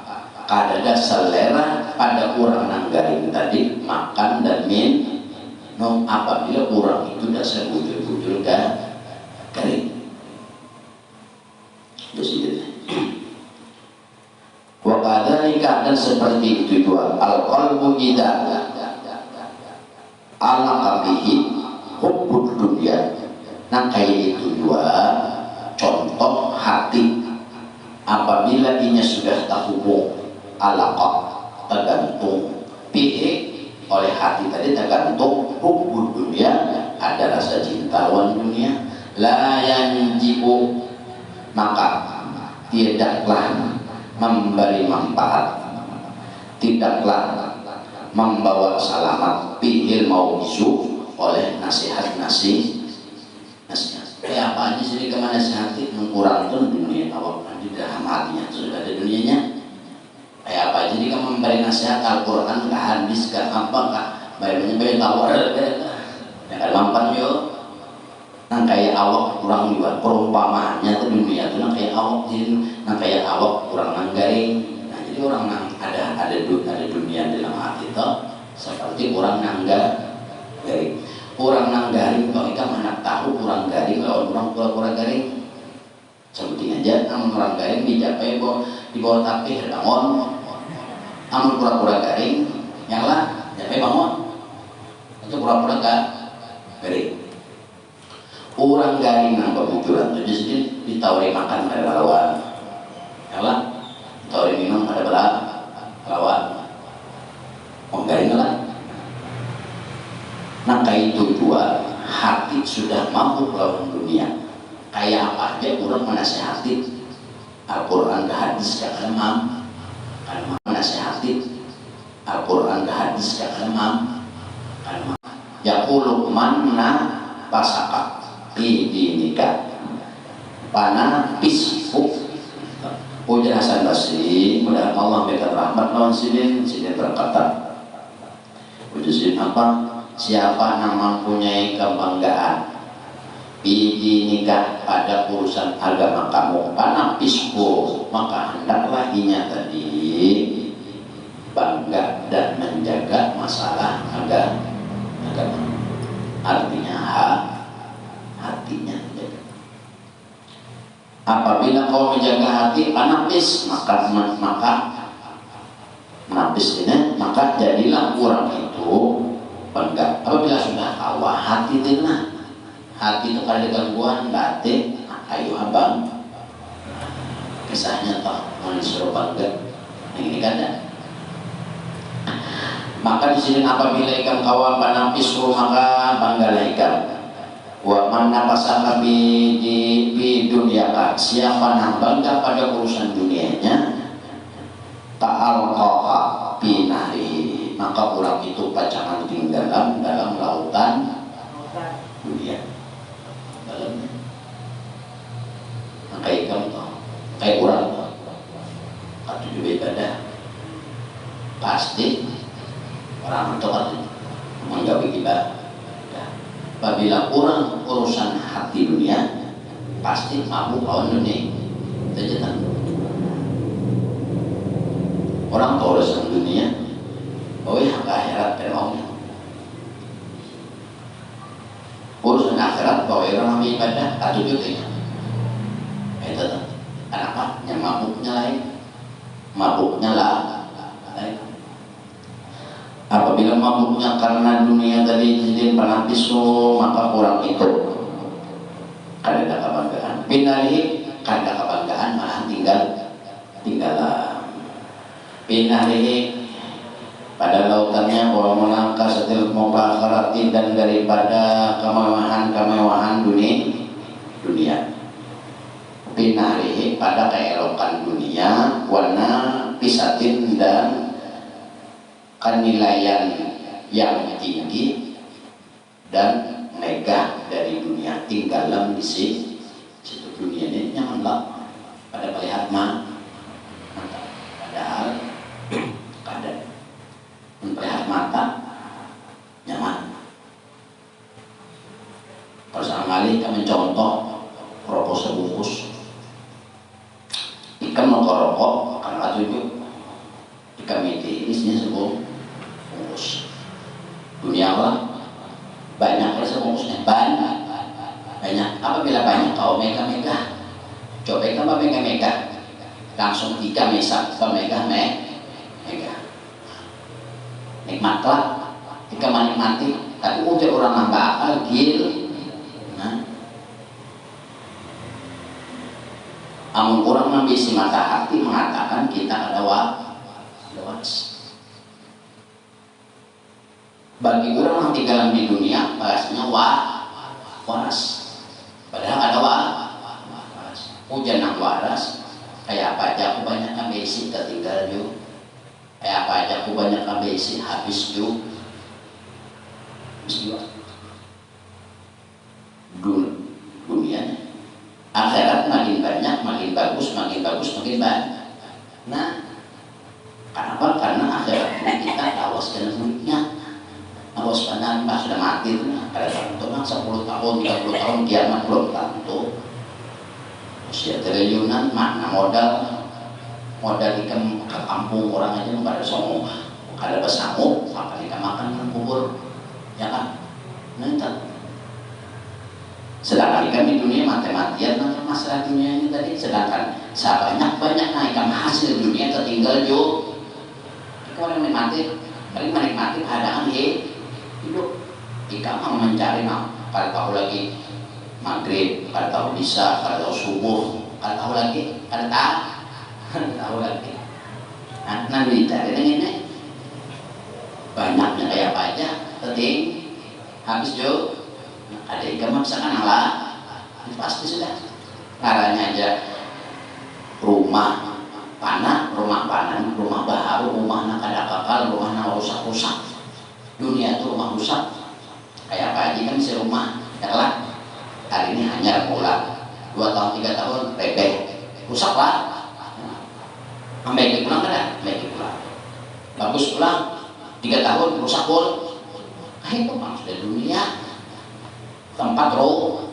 kadada selera pada orang nanggaring tadi makan dan minum apabila orang itu dasar bujur-bujur garing. Wa kadzalika, dan seperti itu juga al-qalbu idza alaqabihi hubbud dunya. Nah kayak itu juga contoh hati apabila inya sudah terhubung alaqah, tergantung bihi oleh hati tadi, tergantung hubbud dunya, ada rasa cinta lawan dunia, la yanjibu, maka tidaklah memberi manfaat, tidaklah membawa selamat bihil mau'izu, oleh nasihat. Kayak apa aja sih kemana nasihati mengurang itu dunia awak di dalam hatinya sudah ada dunianya. Kayak apa aja dia memberi nasihat Al-Quran ke hadis ke apa kah bayarnya tawar yang ada lampan yo. Nah kayak awak kurang juga perumpamaannya tuh dunia tuh kayak awak kayak awak kurang nanggaring. Nah jadi orang ada dunia dalam hati itu seperti orang nanggaring. Orang nanggaring kalau kita mana tahu orang garing lawan orang pura-pura garing. Seperti aja orang garing dicapai di bawah tapi bangun. Amun pura-pura garing nyala dicapai bangun. Itu pura-pura garing. Orang garing nang kebujuran itu jadi ditawari makan pada lawan. Nyala ditawari minum pada lawan. Orang garing lah. Nah kayak itu juga hati sudah mampu melawan dunia. Kayak apa aja orang menasihati Al-Quran ke hadis ke mampu, karena menasihati Al-Quran ke hadis ke mampu, karena yaqulu manna pasaka dinikah pana pisfu. Ujar Hasan Basri, mudah Allah berkat rahmat lawan sini berkata, ujar apa? Siapa yang mempunyai kebanggaan nikah pada urusan agama kamu, panapisku, maka hendaklah inya tadi bangga dan menjaga masalah agama. Artinya hatinya. Apabila kau menjaga hati panapis, maka menapis ini, maka jadilah orang itu bangga. Apabila sudah awah hati tenang, hati itu kalau ada gangguan batin, ayo abang, kisahnya toh mau disuruh bangga, ini kan ada. Maka di sini apabila ikan kawan panapisru maka banggalah ikan. Wa mana pasal di dunia kan, siapa yang bangga pada urusan dunianya, ta'alqaha binari, maka orang itu pacangan tinggalan dalam lautan dunia. Dalamnya maka ikan toh kayak orang toh atau juga ibadah pasti orang itu kan menggawi ibadah. Apabila orang urusan hati dunia pasti mabuk lawan dunia terjetan. Orang tahu urusan dunia bahwa hak akhirat perongnya. Urusan akhirat bahwa orang ibadah atau juga itu kenapa? Yang mabuknya lain, mabuknya lain. Apabila mabuknya karena dunia tadi jadi panapisu, maka orang itu kada kebanggaan. Pinalihi kada kebanggaan malah tinggalan. Pinalihi pada lautannya orang melangkah setil mubakharati dan daripada kemewahan dunia. Pinalihi pada keelokan dunia, warna pisatin dan penilaian yang tinggi dan megah dari dunia, tinggalan di situ dunia ini nyaman lah pada melihat padahal kada melihat mata nyaman. Pertama kali kami contoh rokok sebungkus, ikan mau rokok karena tujuh ikan mati isinya sebungkus. Dunia Allah banyak sebungkusnya, banyak. Apabila banyak kau mega coba apa mega langsung 3 mesa mega nikmatlah jika menikmati, tapi ujar orang nambah akal gil. Amun orang membisi mata hati mengatakan kita ada waras. Bagi orang yang tinggal di dunia bahasanya waras, padahal ada waras. Hujan yang waras kayak apa aja aku banyak ambil isi tertinggal juga, kayak apa aja aku banyak ambil isi habis juga dunianya. Akhirat makin banyak makin bagus makin banyak. Nah kenapa? Karena akhirat kita awas dengan muliknya. Awas pandang pas sudah mati itu ada tentu 10 tahun 30 tahun kiamat belum tentu. Usia triliunan makna modal ikan ke kampung orang aja pada songong kada besangu sampai ikan makan kubur ya kan. Nah itu sedangkan ikan di dunia mati-matian masalah dunia ini tadi, sedangkan sebanyak-banyak ikan hasil dunia tertinggal juga ikan menikmati keadaan hidup. Ikan mau mencari kada tahu lagi maghrib, kada tahu isya, kada tahu subuh, kada tahu lagi, kada tahu lagi. Nah dicari dengan ini banyaknya kayak apa aja, penting habis jo ada ikan maksakan Allah pasti sudah caranya aja rumah panah, rumah baharu, rumah nak kada kakal, rumah nak rusak. Dunia itu rumah rusak kayak apa aja kan si rumah ya lah. Hari ini hanya pula 2 tahun 3 tahun rebek rusak lah. Ambil pulang kan pulang bagus pulang 3 tahun rusak pun. Itu maksudnya dunia tempat roh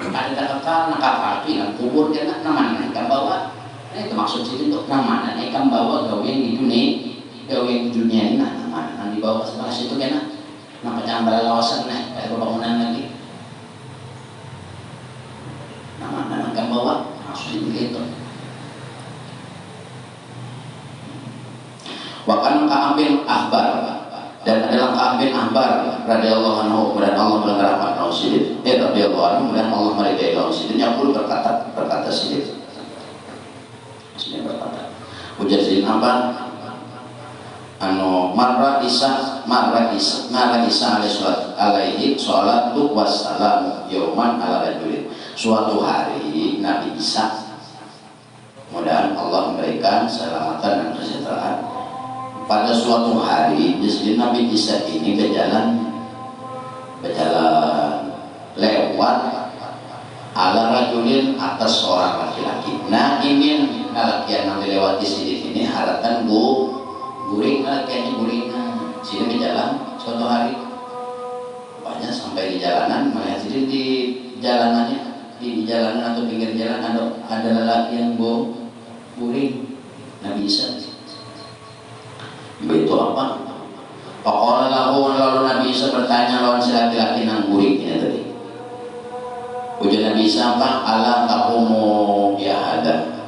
ada kakak api dan kubur dia namanya ikan bawa. Nah itu maksud sih itu namanya ikan bawa gawe di dunia ini namanya dibawa sebelah situ kena nampak jangan berlawasan ada pembangunan lagi namanya ikan bawa maksudnya begitu. Wakan Ka'ab Ahbar dan adalah Ka'ab Ahbar radhiyallahu anhu dan Allah mengharapkan Rasulullah radhiyallahu anhu, kemudian Allah meridai lawan sidin yaqul berkata sidin berkata ujar sidin apa anu marra Isa alaihi sholatu wassalamu yauman ala rajulin. Suatu hari Nabi Isa, mudah-mudahan Allah memberikan keselamatan dan kesejahteraan, pada suatu hari jadi Nabi Isa ini berjalan lewat ala rajulin atas seorang laki-laki. Nah ini laki yang dilewati sini ini haratan guring laki-laki guringan sini berjalan suatu hari banyak sampai di jalanan melihat sini di jalanannya di jalanan atau pinggir jalan ada lelaki yang guring. Nabi Isa itu apa? Pokoknya lalu Nabi Isa bertanya lawan si laki-laki yang guring ini tadi. Ujar Nabi Isa apa? Ala taqumu ya hada,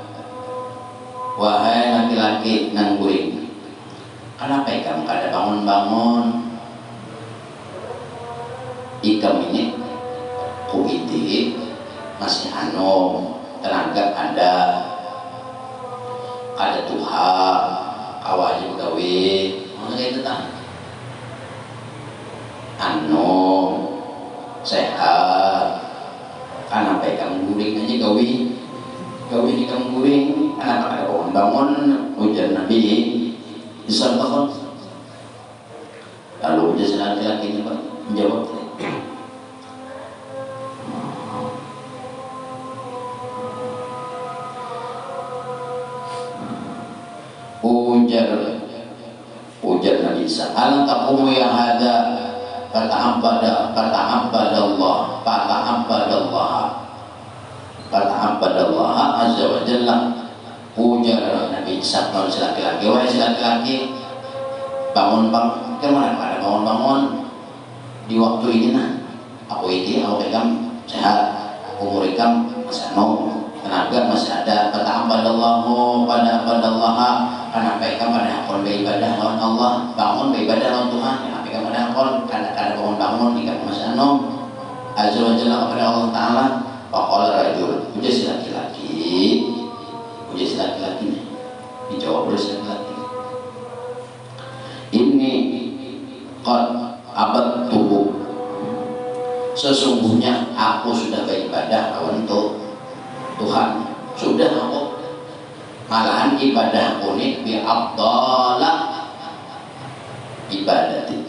wahai laki-laki yang guring, kenapa kamu kada bangun-bangun? Ikam ini kuiti masih tenaga ada Tuhan awalnya gawe makanya itu tak sehat. Kenapa kamu guring aja gawe ini kamu guring, kenapa kada bangun? Ujar Nabi disampaikan. Lalu ujar laki-laki ini menjawab, ujar Nabi Isa, alam taqumu ya hada fata'abbada Allah azza wa jalla. Ujar Nabi Isa kalau si laki-laki, wahai si laki-laki, bangun kemana pada bangun di waktu ini aku pegang sehat, umur ikam masih tenaga masih ada. Fata'abbadallahu pada Allah karena mereka pada akon beribadah lawan Allah, bangun beribadah lawan Tuhan. Ya, mereka pada akon kadang-kadang bangun jika masih azza wa jalla kepada Allah Taala. Faqala rajul, ujar si laki-laki nih, dijawab oleh si laki-laki, ini qad abadtuhu, sesungguhnya aku sudah beribadah lawan Tuhan, sudah aku malahan ibadah unik bi afdalah ibadati,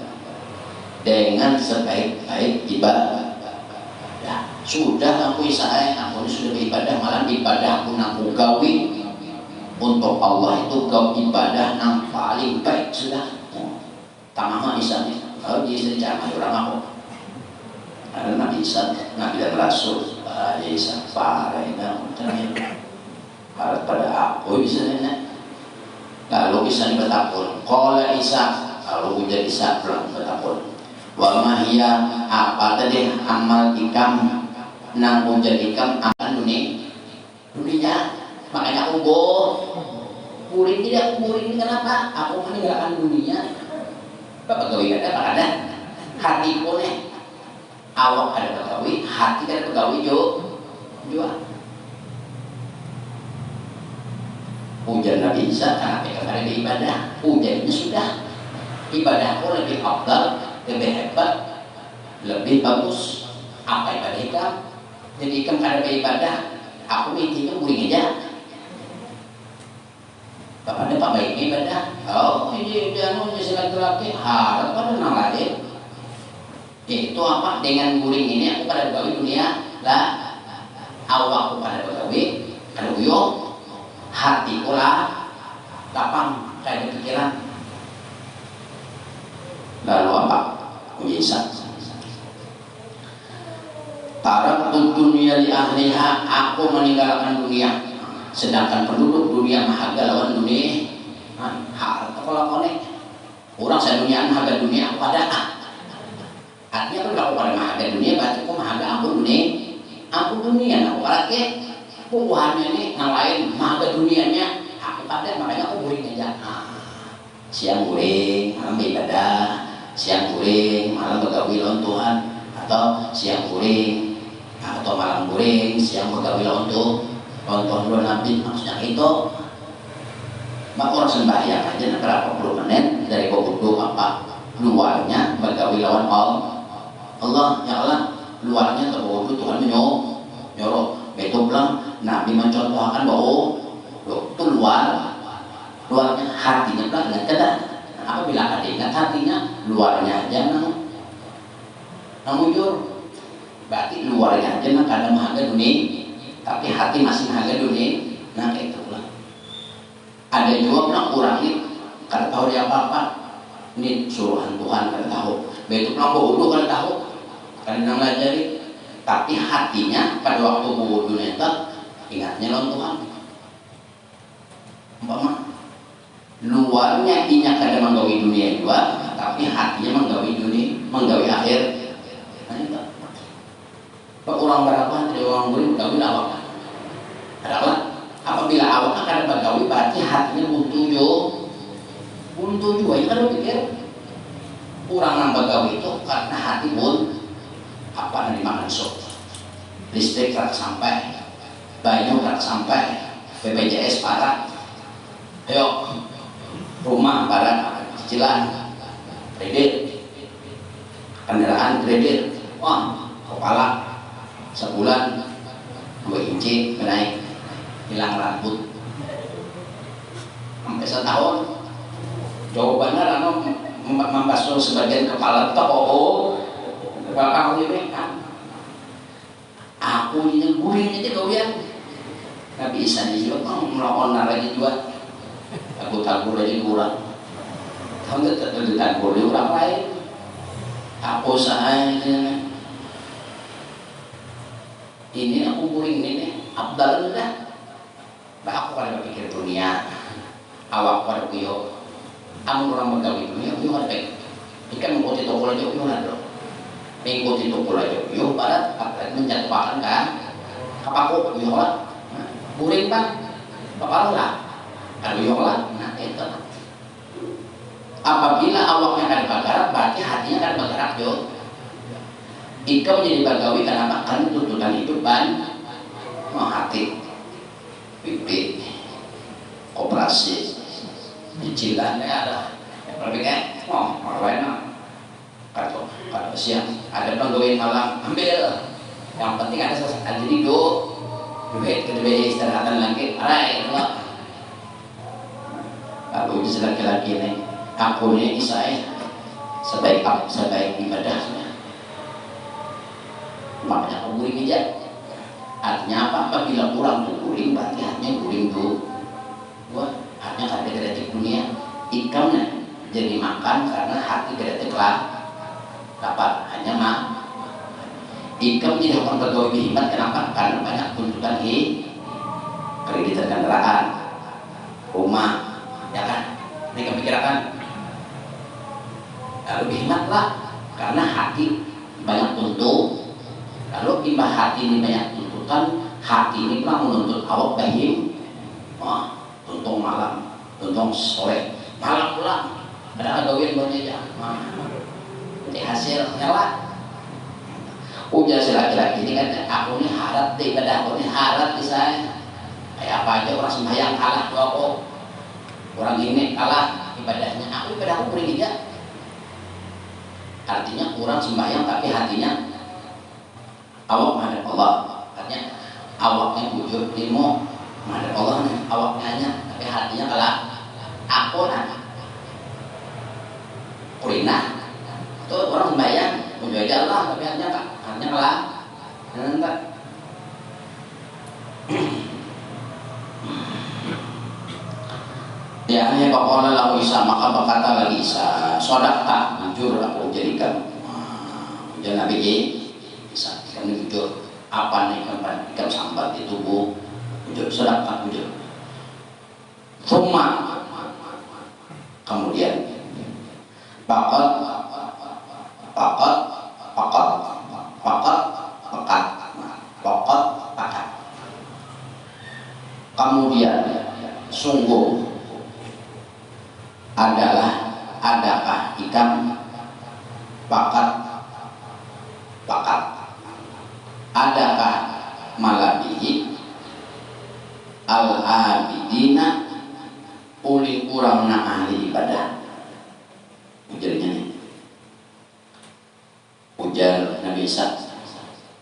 dengan sebaik-baik ibadah. Sudah aku ini sudah beribadah, malahan ibadah aku gawe untuk Allah itu ibadah yang paling baik sudah. Tamama isanya kalau dia secara orang aku ada Nabi Isa, Nabi dan Rasul Isa parah ternyata pada aku misalnya. Lalu Isa bertakun, qala Isa, lalu ujar Isa bertakun, wa mahya apa tadi amal ikam nang ujar ikam akan dunia. Makanya aku kuring tidak kuring kenapa? Aku meninggalkan dunia. Bapak gawe ada hati pun awak ada pegawai, hati ada pegawai jual. Ujar Nabi Isa karena mereka ada ibadah. Ujarnya sudah ibadahku lebih afdal, lebih hebat, lebih bagus. Apa ibadah ikam? Jadi ikam kada beribadah, aku intinya guring aja. Bapak ada baik ibadah. Oh ini laki-laki harap pada nang lain. Itu apa? Dengan guring ini aku pada pegawai dunia lah. Awakku pada pegawai kada uyong, hati pula lapang kayak pikiran. Lalu apa? Bisa. Taraktu dunia li ahliha, aku meninggalkan dunia, sedangkan penduduk dunia mahaga lawan dunia. Kalau konek orang saya dunia mahaga dunia pada artinya kalau pada mahaga dunia berarti aku mahaga ampun dunia aku pada ke pukuhannya ini yang lain mahaga dunianya aku pada makanya aku guring aja. Siang guring malam ibadah, siang guring malam pegawai lawan Tuhan, atau siang guring atau malam guring, siang begawi untuk nonton dua nabi, maksudnya itu. Maka orang sembahyang aja berapa puluh menit dari wudhu apa luarnya begawi lawan Allah, ya Allah, luarnya terwudhu Tuhan nyuruh betul pulang Nabi mencontohkan bahwa itu luarnya, hatinya pulang dengan keadaan. Apabila ada ingat hatinya, luarnya aja nang mujur, berarti luarnya aja nang kadang menghargai dunia, tapi hati masih menghargai dunia. Nah kayak itu lah. Ada juga pulang kurang ini kada tahu dia apa-apa, ini suruhan Tuhan kada tahu, betul pulang wudhu kada tahu, kada nang ngajari, tapi hatinya pada waktu wudhu itu ingatnya lawan Tuhan. Umpama luarnya inya kada menggawi dunia juga, tapi hatinya menggawi dunia, menggawi akhir. Nah itu Pak orang berapa dari orang boleh menggawi awak adalah apabila awak akan menggawi berarti hatinya buntu juga. Ya kan pikir orang yang menggawi itu karena hati pun apa yang dimakan sok listrik tak sampai, banyu tak sampai, BPJS parah, ayo rumah parah, cicilan, kredit, kendaraan kredit, wah kepala sebulan 2 inci menaik, hilang rambut sampai setahun. Jawabannya anu membasuh sebagian kepala toko bakal dibekan. Aku ini guring aja gawian. Nabi Isa ini juga melawan lagi juga. Aku tabur aja kurang. Tahu nggak tabur di orang lain. Aku sahaja. Ini aku guring ini abdal dah. Bah aku pada berpikir dunia. Awak pada kuyo. Amun orang bergawi dunia kuyo ada baik. Ikan mengikuti toko aja kuyo ada. Mengikuti toko aja kuyo pada menjatuhkan kan. Kapaku kuyo lah. Guring bang. Bapak lah. Ada kuyo lah. Nah itu. Apabila awaknya akan bergerak, berarti hatinya akan bergerak jo. Ikau menjadi bagawi kenapa? Karena tuntutan hidup hati, pipi, koperasi, cicilan ada. Yang lebih kan, orang lain kalau siang ada penggawean malam ambil. Yang penting ada sesuatu jadi duit kedua istirahatan lagi, alright, kalau itu laki-laki ini, aku ini saya sebaik ibadahnya. Makanya aku guring aja. Artinya apa? Apabila kurang tuh guring, berarti hanya guring tuh. Wah, hanya kada kreatif dunia. Ikannya jadi makan karena hati kreatif lah. Dapat hanya ikan tidak akan bergawe hebat. Kenapa? Karena banyak tuntutan kredit kendaraan, rumah, ya kan? Ini kepikiran. Lebih hemat lah, karena hati banyak tuntut. Lalu imbah hati ini banyak tuntutan, hati ini pernah menuntut awak bahim, tuntung malam, tuntung sore, malam pulang, ada gawian buat aja, jadi hasil nyala. Ujar si laki-laki ini kan, aku ini harat di ibadah, aku ini harat di saya, kayak apa aja orang sembahyang kalah tuh aku, orang ini kalah ibadahnya, aku ibadahku beri aja. Artinya orang sembahyang tapi hatinya awak menghadap Allah, artinya awaknya bujur ilmu menghadap Allah, awaknya hanya tapi hatinya kalah aku kurinah itu orang sembahyang bujur aja Allah tapi hatinya kalah enggak. Ya hanya pakola lalu Isa, maka berkata lagi Isa, sodakta, jujur aku jadikan ujian Nabi Isa. Kami jujur apa nih ikan sambat di tubuh jujur sedangkan jujur Thumma kemudian pakat kemudian sungguh adakah ikan pakat adakah malabihi al-abidina uli kurang na ahli ibadah. Ujarnya nih, ujar Nabi Isa,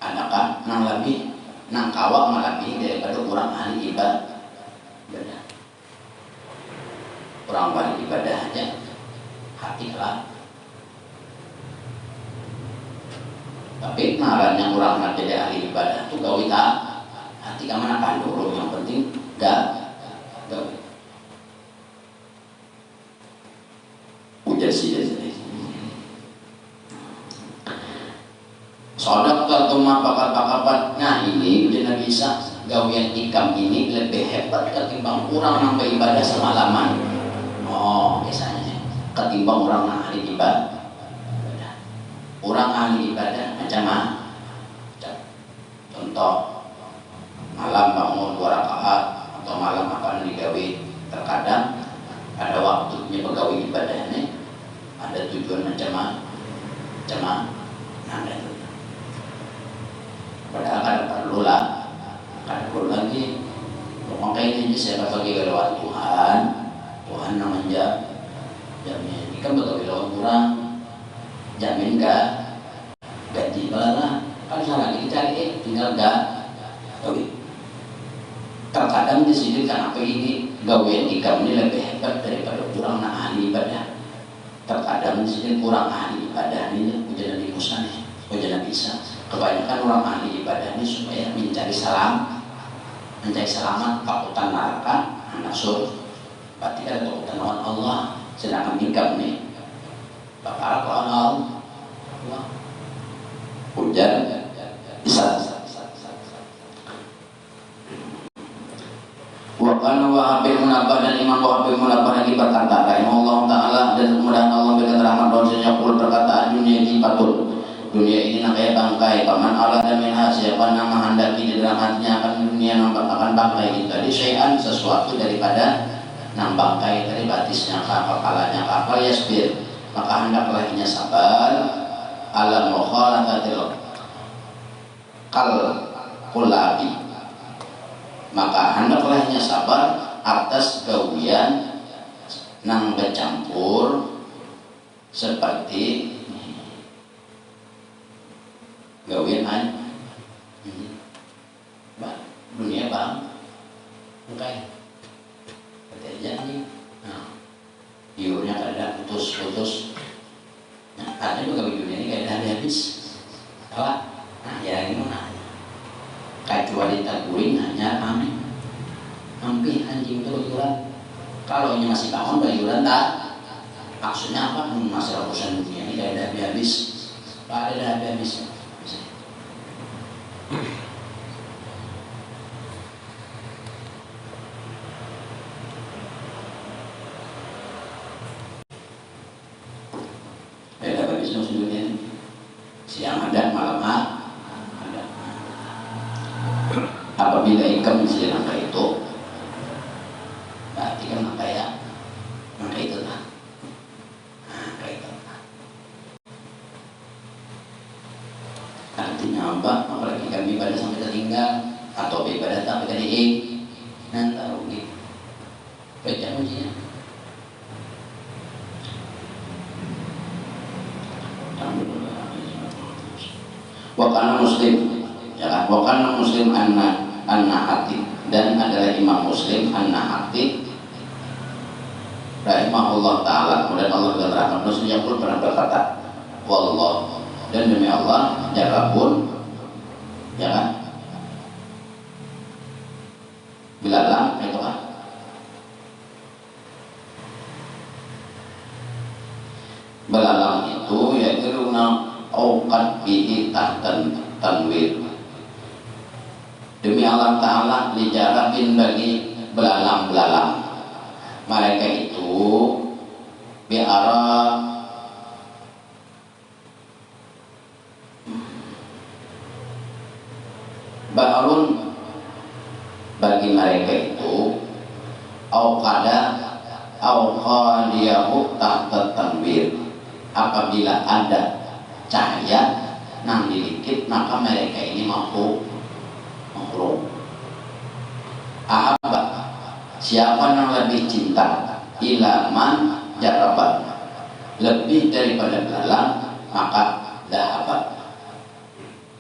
adakah nang lebih nang kawak malabihi daripada kurang ahli ibadah. Kurang ahli ibadah aja hati lah. Tapi naranya kurang jadi ahli ibadah itu gawe hati kamana kan dulu, yang penting gawe. Ujar sih sodok tertuma pakat-pakat. Nah ini udah Nabi Isa, gawian ikam ini lebih hebat ketimbang orang nambah ibadah semalaman. Oh biasanya ketimbang orang yang ahli ibadah. Orang ahli ibadah macam mana? Contoh malam bangun 2 rakaat atau malam akan digawe. Terkadang ada waktunya pegawai ibadahnya, ada tujuan macam mana? Nah itu. Padahal kan perlu lah, kan perlu lagi. Makanya ini saya bagi lewat Tuhan namanya jamin. Ini kan pegawai lawan kurang, jamin gak gaji malah kan salah dicari tinggal gak. Terkadang di sini kenapa ini gawean ikam ini lebih hebat daripada kurang ahli ibadah. Terkadang di sini kurang ahli ibadah ini ujian Nabi Musa nih, ujian Nabi Isa. Kebanyakan orang ahli ibadah ini supaya mencari selamat takutan neraka, anak surga. Berarti ada takutan lawan Allah. Sedangkan ikam nih bakal lawan Allah. Ujian Isa. Wakana Wahab bin Munabah dan Imam Wahab bin Munabah lagi berkata, rahimahullah ta'ala, dan kemudian Allah berikan rahmat bahwasanya pula perkataan dunia ini patut. Dunia ini nak kayak bangkai, paman Allah dan minha, siapa nama handaki di dalam hatinya akan dunia nampak akan bangkai itu. Tadi syai'an sesuatu daripada nang bangkai dari batisnya kepalanya kapal yasbir, maka hendaklah inya sabar ala mukhalatatil kulabi, maka hendaklah inya sabar atas gawian nang bercampur seperti gawian dunia bang, bukan terjadi. Nah, biurnya kadang putus. Nah, ada juga dunia ini kadang habis. Kalah. Nah, ya gimana? Kecuali taguring hanya kami hampir anjing keluyuran. Kalau ini masih bangun keluyuran tak, maksudnya apa? Masalah urusan dunia ini kayak dah habis. Pak ada dah habis. Beda habis dunia ini. Siang ada, malam ada. Apabila ikam mesti langkah itu, berarti kan langkah itu lah. Langkah itu lah. Artinya apa? Apalagi kami ibadah sampai tertinggal atau ibadah sampai terdiik, nanti rugi. Baca ujinya. Wakana Muslim, ya kan? Wakana Muslim an-Nahati, dan adalah Imam Muslim an-Nahati rahimahullah ta'ala. Kemudian Allah berkata, Muslim pun pernah berkata, wallah, dan demi Allah jarabun, ya kan? Bilalang itu kan? Belalang itu yaitu auqad bihi tahtan tanwir. Demi Allah Ta'ala lijarabin bagi belalang-belalang, mereka itu biara ba'arun, bagi mereka itu auqadiyahu tahta tanwir, apabila ada cahaya nang dikit, maka mereka ini mampu makhluk. Ahabba, siapa yang lebih cinta, ilaman jarabat, lebih daripada belalang, maka dahabat,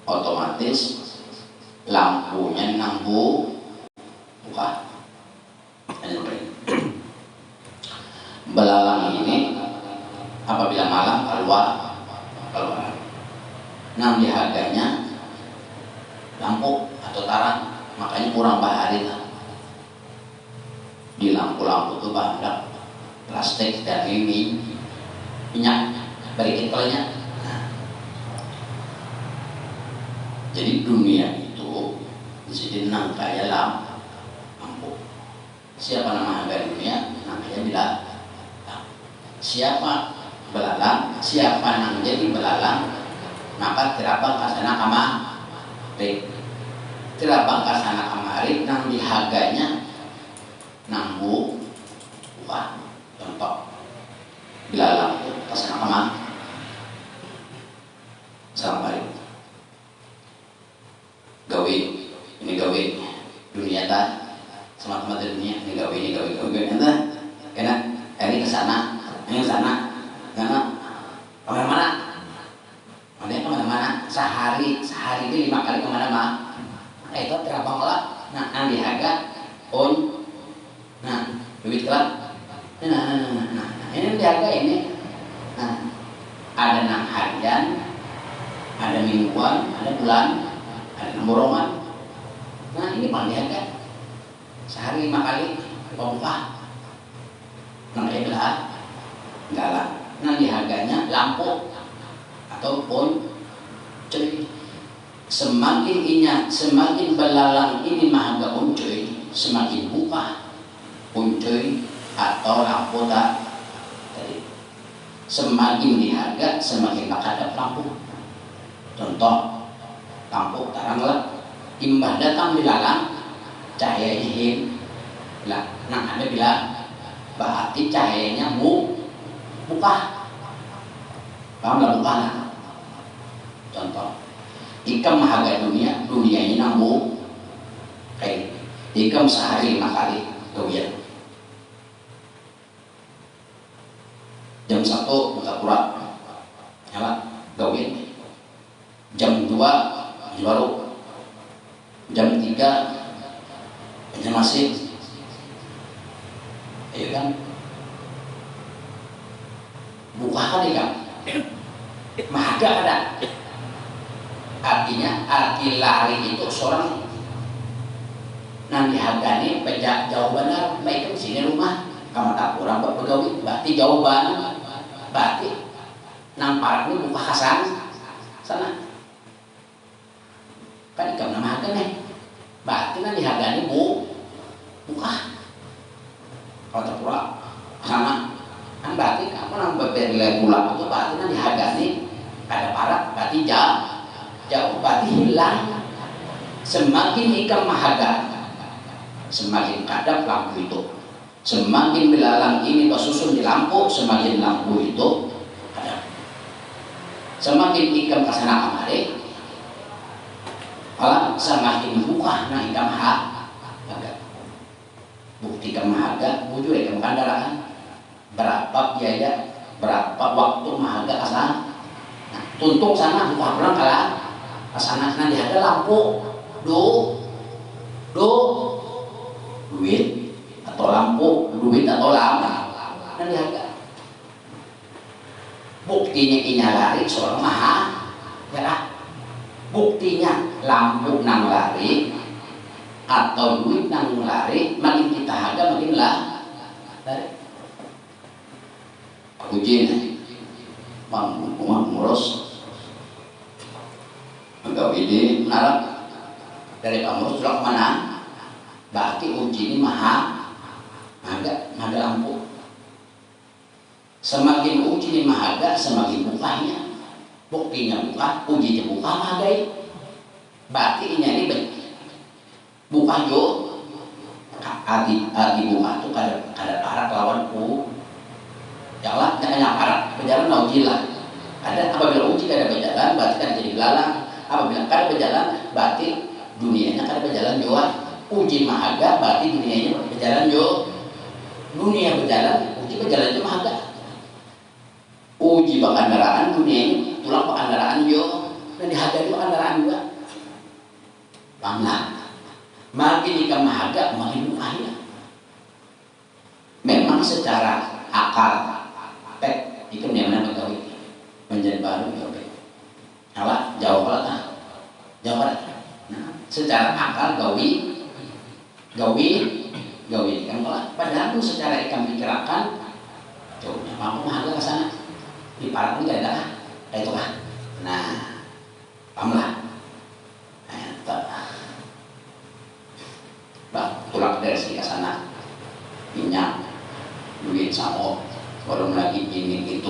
otomatis lampunya nambu buka. Belalang ini apabila malam keluar, nah harganya lampu atau taran, makanya kurang bahari lah. Di lampu-lampu itu bahan plastik dan minyak berikutnya. Jadi dunia itu disini nang kaya lampu. Siapa nama harga dunia? Namanya bila siapa belalang, siapa nang jadi belalang, maka terabang kasana kamari, terabang kasana kamari nang dihaganya nambu bukan contoh belalang kasana kamari. Sampai gawe ini gawe dunia ta sama-sama dunia ini gawe nanti karena ini kesana ini kesana kemana-mana sehari itu 5 kali kemana-mana. Itu terabang lah nah di harga duit kelak ini di harga ini ada nang harian, ada mingguan, ada bulan, ada nomor. Nah ini paling diharga sehari 5 kali buka. Nah ya belah enggak lah. Nah diharganya lampu ataupun cuy. Semakin belalang ini mahaga uncuy, semakin buka uncuy atau lampu tak. Semakin diharga semakin bakal lampu. Contoh lampu tarang lah, imbah datang belalang cahayanya lah, nah ada bilang berarti cahayanya buka, paham lah buka lah. Contoh ikam harga dunia ini nambu kayak ikam sehari 5 kali gawian. Jam 1 buka kurang nyala gawian, jam 2 baru, jam 3 masih ayo kan buka kan ikan mahaga ada. Artinya arti lari itu seorang nanti harganya pejak jauh benar, mereka di sini rumah kamu tak kurang buat pegawai, berarti jauh benar, berarti nampak ini buka hasan sana kan ikan nama harga nih, berarti nanti harganya buka kalau tak kurang sama kan berarti kamu nambah beli pulang itu berarti nanti harganya ada parak, berarti jauh berarti hilang. Semakin ikan mahaga semakin kadap lampu itu, semakin belalang ini bersusun di lampu semakin lampu itu kadap. Semakin ikan kesana kemari malah semakin buka nah ikan mahaga. Bukti ikan mahaga bujur ikan kendaraan berapa biaya, berapa waktu mahaga kesana. Nah, tuntung sana buka pulang kalah kesana di ada lampu duit atau lampu duit atau lama dan diharga. Buktinya inya lari seorang maha ya, buktinya lampu nang lari atau duit nang lari, makin kita harga makin lari. Uji nih ngurus pegawai di menara dari pengurus sudah kemana? Berarti uji ini mahaga lampu. Semakin uji ini mahaga semakin bukanya. Buktinya buka, ujinya buka mahagai. Berarti ini buka jo. Arti buka itu kada parak lawan ya lah, jangan parak. Berjalan uji lah. Ada apabila uji kada berjalan berarti kan jadi dilalang. Apabila kada berjalan berarti dunianya kada berjalan juga. Uji mahaga berarti dunianya berjalan juga. Dunia berjalan, uji berjalan juga mahaga. Uji kendaraan dunia ini tulang kendaraan juga. Dan dihargai juga kendaraan juga. Paham. Makin ikam mahaga makin bahaya. Memang secara akal pek ikam yang mana pegawai menjadi baru pegawai. Apa? Jauh lah. Jauh lah. Nah, secara akal gawi ikam lah. Padahal itu secara ikam pikirkan, coba mampu mahaga ke sana. Di parat ini tidak ada. Itu lah. Nah, paham lah. Tulak dari sini ke sana, minyak, duit sama, belum lagi ini itu,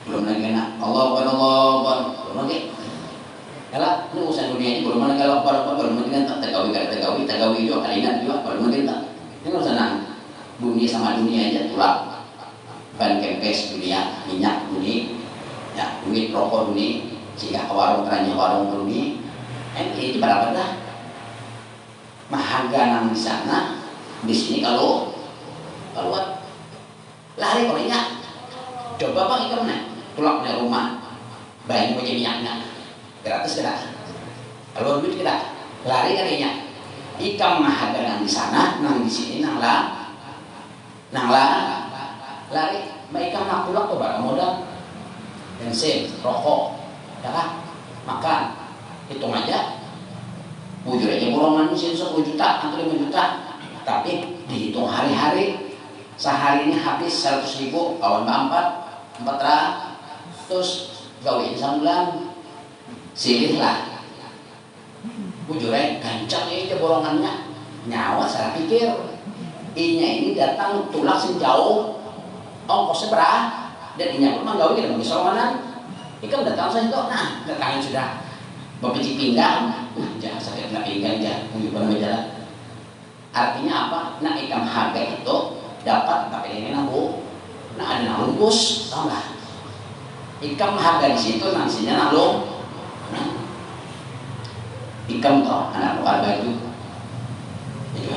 belum lagi nak Allah, belum lagi. Kalau ini urusan dunia ini belum lagi Allah, belum lagi kan tagawi juga, kalian juga belum lagi tak. Ini urusan dunia sama dunia aja tulak, ban kempes dunia, minyak dunia, ya duit rokok dunia, jika ke warung kerannya warung dunia, ini berapa dah? Mahaga nang di sana, di sini kalau keluar lari kolenya. Coba bang ikam nih, tulak dari rumah, bayar macam minyaknya, gratis tidak? Kalau duit tidak, lari kalinya. Ikam mahaga nang di sana, nang di sini, nang lari. Baik ikam nak tulak tuh barang modal, bensin, rokok, ya makan, hitung aja. Bujur aja golongan mesin 10 juta atau 5 juta, tapi dihitung hari-hari, sehari ini habis 100.000, kawan 400, terus gawe sambulan, silih lah. Bujurnya gancang aja golongannya, nyawa saya pikir, inya ini datang tulak sejauh, ongkosnya berapa, dan inya pun gawe kita bagi solomanan, ikan datang saja itu, nah datangnya sudah berpeci pinggang. Jangan sakit nak pinggang jangan mencoba berjalan. Artinya apa? Nak ikam harga itu dapat tapi ini nanggu. Nah ada nanggus, tahu nggak? Ikam harga di situ nangsinya nanggung. Ikam tahu anak buat baju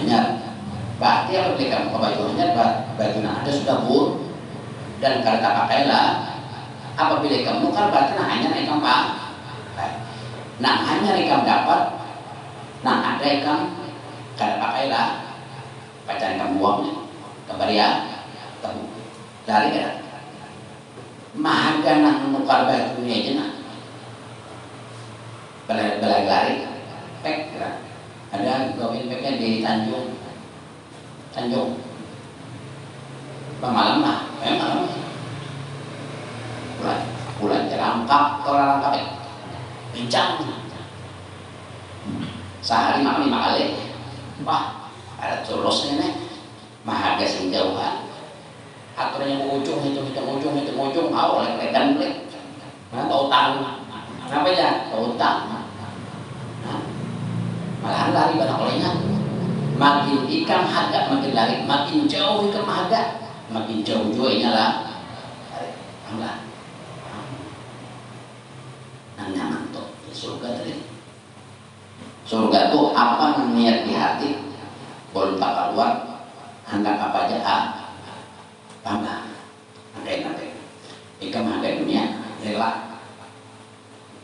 hanya. Berarti apa ikam buka bajunya? Baju nak ada sudah bur dan kalau tak pakailah. Apabila ikam bukan berarti hanya ikam pak. Nah hanya ikam dapat, nah ada ikam kada pakailah, pacar ikam buangnya, kebaria, kamu lari kada. Mahaga nang nukar baju dunia aja nak, balai lari, pek kada. Ada gawin peknya di Tanjung, malam lah, malam. Bulan terangkap, orang langkap ya. Bincang sehari makan 5 kali. Wah ada colosnya nih, mahaga sing jauhan aturannya ujung hitung awal lekan beli tahu utang kenapa ya tahu utang malahan lari banyak olehnya. Makin ikam harga makin lari, makin jauh ikam harga makin jauh juga lah. Alhamdulillah nyaman tuh surga tadi. Surga tuh apa niat di hati, belum tak keluar, hendak apa aja paham lah. Nanti ikam ada dunia rela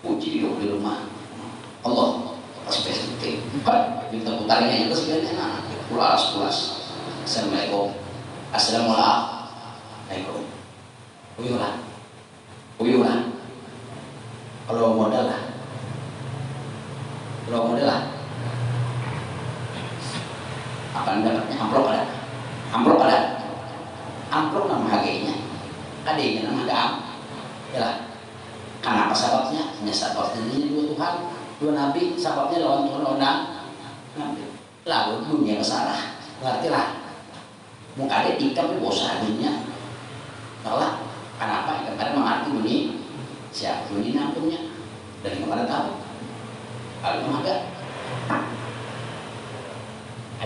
puji hidup di rumah Allah spesifik. Kita putarinnya itu sebenarnya pulas. Assalamualaikum. Uyulah. Kalau modal lah. Apa dapatnya? Amplop nama harganya. Adanya nama harga ya lah. Kenapa sebabnya? Hanya sebabnya ini dua Tuhan, dua Nabi. Sebabnya lawan Tuhan lawan Nabi. Lalu dunia kesalah. Ngerti lah. Muka ada ikam bosan dunia. Malah kenapa? Karena mengerti dunia. Siapa dunia nampunya? Dari mana tahu? Kalau ada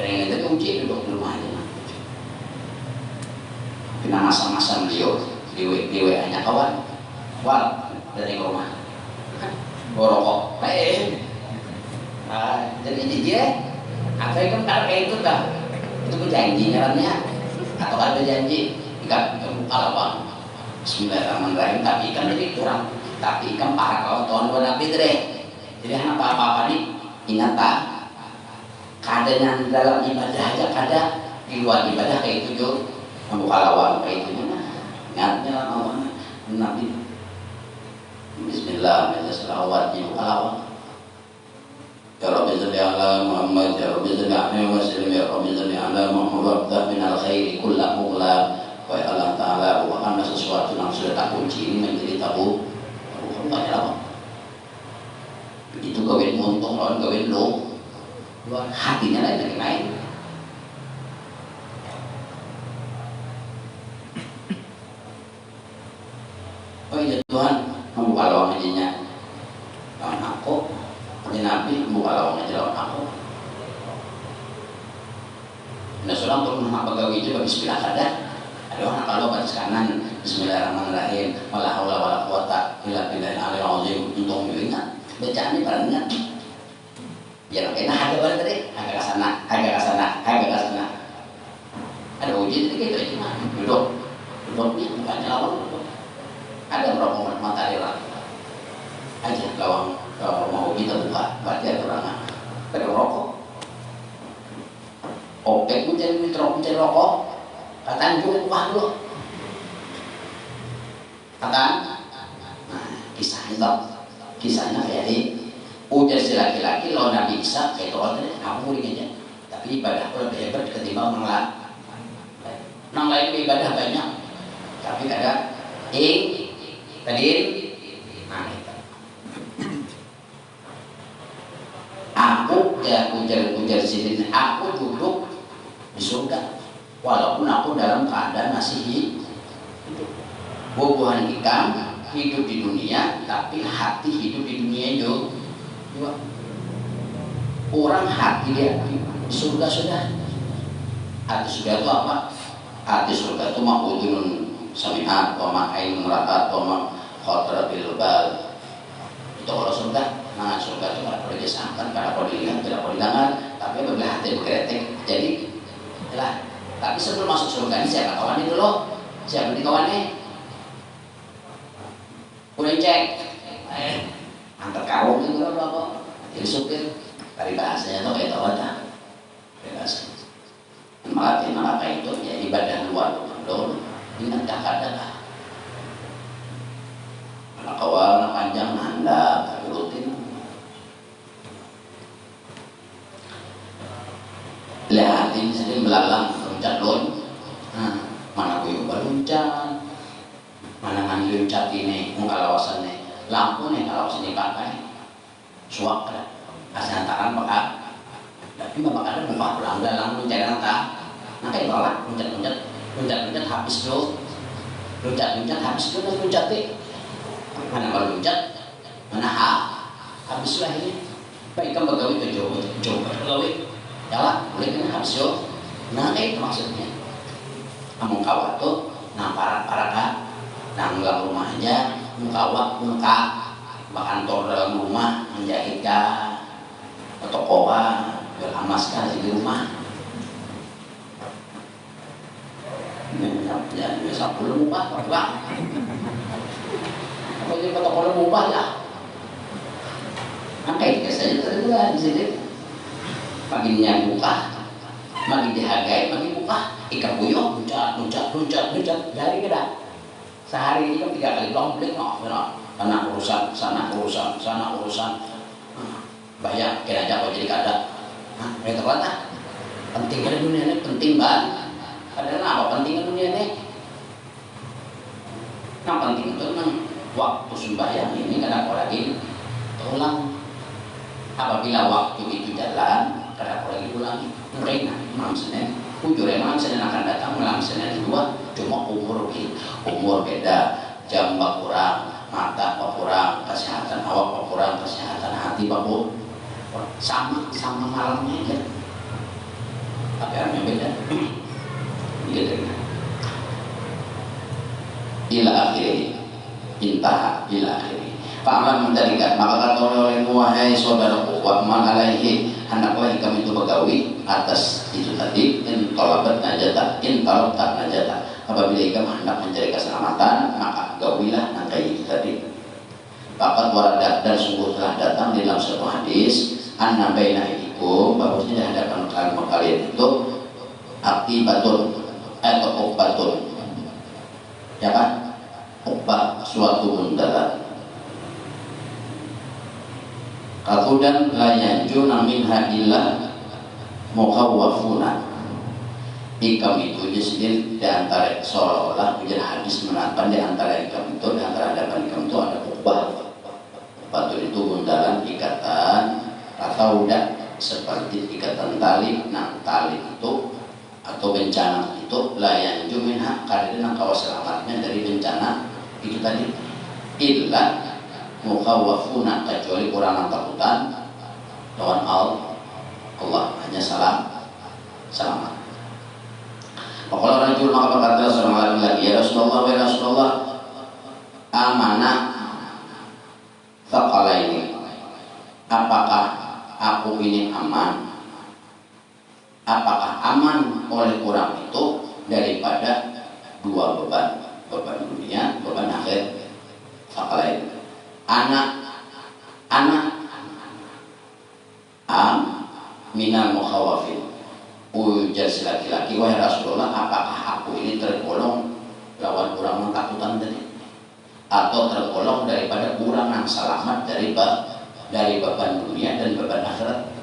yang itu kunci duduk di rumah aja. Kena masa-masa beliau hanya kawan. dari rumah. Borokok. Jadi dia apa itu kan kayak itu dah. Itu berjanji ngarannya atau ada janji ikan alawan. Bismillahirrahmanirrahim. Tapi ikan jadi kurang. Tapi ikan para kau tuan buat nabi deh. Jadi apa-apa nih ingat tak? Kadang dalam ibadah aja kadang di luar ibadah kayak itu jo. Membuka lawan kayak itu ingatnya lawan nabi. Bismillah, Bismillahirrahmanirrahim. Ya Rabbi salli ala Muhammad, ya Rabbi salli alaihi wa sallam, ya Rabbi salli ala Muhammad, wabda min al-khairi kulla mughla. Wa Allah Ta'ala bukanlah sesuatu yang sudah tak kunci ini menjadi tabu. Banyak apa? Itu kawin untung lawan kawin lo. Luar hatinya lain lagi lain. Oh iya Tuhan, membuka lowong ajinya lawan aku. Ini Nabi membuka lowong aja lawan aku. Nah seorang turun nama pegawai itu bagi bismillah kada. Ada orang kalau baca kanan Bismillahirrahmanirrahim. Wala haula wala quwata illa billahil aliyil azim. Untuk mengingat bacaan ini pada ingat. Ya kena ada pada tadi, agak ke sana, agak ke sana, agak ke sana. Ada uji itu gitu aja mah. Duduknya bukannya lawang duduk. Ada berapa matahari lah. Aja lawang kalau mau kita buka, berarti ada orang ada rokok. Opek mencari rokok. Kataan juga buka dulu. Kataan. Nah, kisahnya kayak ini. Ujar si laki-laki lawan Nabi Isa kayak orang tadi kamu muring aja. Tapi ibadah aku lebih hebat ketimbang orang lain. Orang lain ibadah banyak. Tapi kadang tadi nah itu. Aku ya ujar sini aku duduk di surga walaupun aku dalam keadaan masih hidup. Bubuhan ikan hidup di dunia tapi hati hidup di dunia juga. Orang hati dia di surga sudah. Hati surga itu apa? Hati surga itu ma'udunun sami'at wa ma'ainun ra'at wa ma'khotra bilbal. Itu kalau surga. Nah surga itu tidak perlu disangkan, tidak perlu dilihat, tidak perlu didengar. Tapi apabila hati berkretek jadi lah. Tapi sebelum masuk surga ini siapa kawannya dulu? Siapa di kawannya? Udah cek angkat karung itu apa? Jadi supir dari bahasanya itu kayak tahu ada bahasa maka itu ya ibadah luar dulu ingat kadang anak awal panjang nanda tapi rutin lihat ini sering belalang loncat mana gue loncat mana ngambil loncat ini kalawasannya lampu nih kalawasan dipakai suak kan asantaran bakal tapi bapak ada buka pulang dalam loncat nanti nah kayak tolak loncat habis dulu loncat habis dulu dan loncat mana baru loncat mana habis lah ini baik kan pegawai ke coba pegawai jalan boleh kan habis dulu nah kayak itu maksudnya kamu kawat tuh nah para kan nah nggak rumah aja muka kantor dalam rumah menjahit kah toko beramas kah di rumah ya biasa belum ubah apa jadi toko belum ubah ya angkai biasanya terus di sini baginya buka bagi dihargai bagi buka ikan buyok luncat dari kita sehari ini kan 3 kali komplit karena urusan sana urusan banyak kira aja kok jadi kada mereka kata penting pada dunia ini penting banget padahal apa pentingnya dunia ini yang penting itu memang waktu sembahyang ini kadang lagi ulang apabila waktu itu jalan kadang lagi ulangi mereka malam Senin ujurnya malam Senin akan datang malam Senin kedua cuma umur beda jam kurang mata kurang kesehatan awak kurang kesehatan hati babu sama malamnya aja tapi artinya beda gitu ila akhirnya intaha ila akhiri. Fa'alam mendalikan, maka kata oleh wahai saudaraku, wa'man alaihi, hendaklah ikam itu begawi atas itu tadi, in talabat najata, in talabat najata. Apabila ikam hendak mencari keselamatan, maka gawilah nangkai itu tadi. Fakat waradat, dan sungguh telah datang di dalam satu hadis, anna baina ikum, bahwasanya di hadapan kalian itu akibatun atau uqbatun, ya kan? Uqbat suatu bundaran. Kakudan la yanjuna minha illa mukhawwafuna. Ikam itu disebut di antara seolah-olah menjadi hadis menatap di antara ikam itu, di antara hadapan ikam itu ada uqbah. Uqbah itu bundaran ikatan atau udah seperti ikatan tali. Nah tali itu atau bencana itu la yanju minha, karena kawas selamatnya dari bencana itu tadi illa mukhawwafuna, kecuali orang yang takutan lawan Allah hanya selamat. Kalau rajul maka berkata seorang laki-laki, ya Rasulullah, ya Rasulullah, amanah faqala ini, apakah aku ini aman? Apakah aman oleh orang itu daripada dua beban dunia, beban akhir? Faqala ini, anak minal mukhawafin. Ujar si laki-laki, wahai Rasulullah, apakah aku ini tergolong lawan orang yang takutan tadi, atau tergolong daripada orang yang selamat dari beban dunia dan beban akhirat?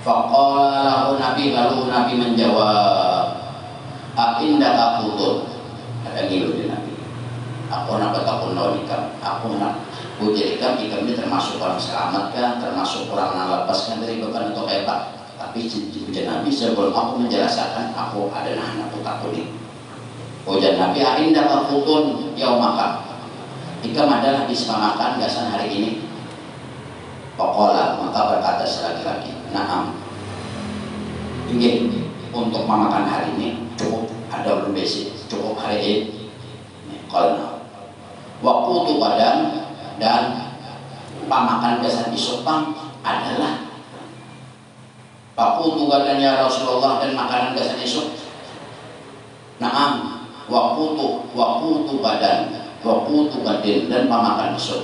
Faqala lahu Nabi, lalu Nabi menjawab, indaka putun, ada ngilu di Nabi, aku nak takut ikam, aku nak ujar ikam ini termasuk orang selamat kan, termasuk orang yang lepaskan dari beban atau hebat. Tapi ujar Nabi sebelum aku menjelaskan, aku adalah anakku takut ini. Ujar Nabi, indaka putun yaumaka, ikam adalah bisa makan gasan hari ini. Faqala, maka berkata si laki-laki, na'am, ini untuk memakan hari ini cukup, ada belum basic, cukup hari ini. Kalau waktu itu badan dan pamakan gasan isopang adalah waktu itu badan ya Rasulullah, dan makanan gasan isop. Na'am, waktu itu badan, waktu itu badan dan pamakan isop.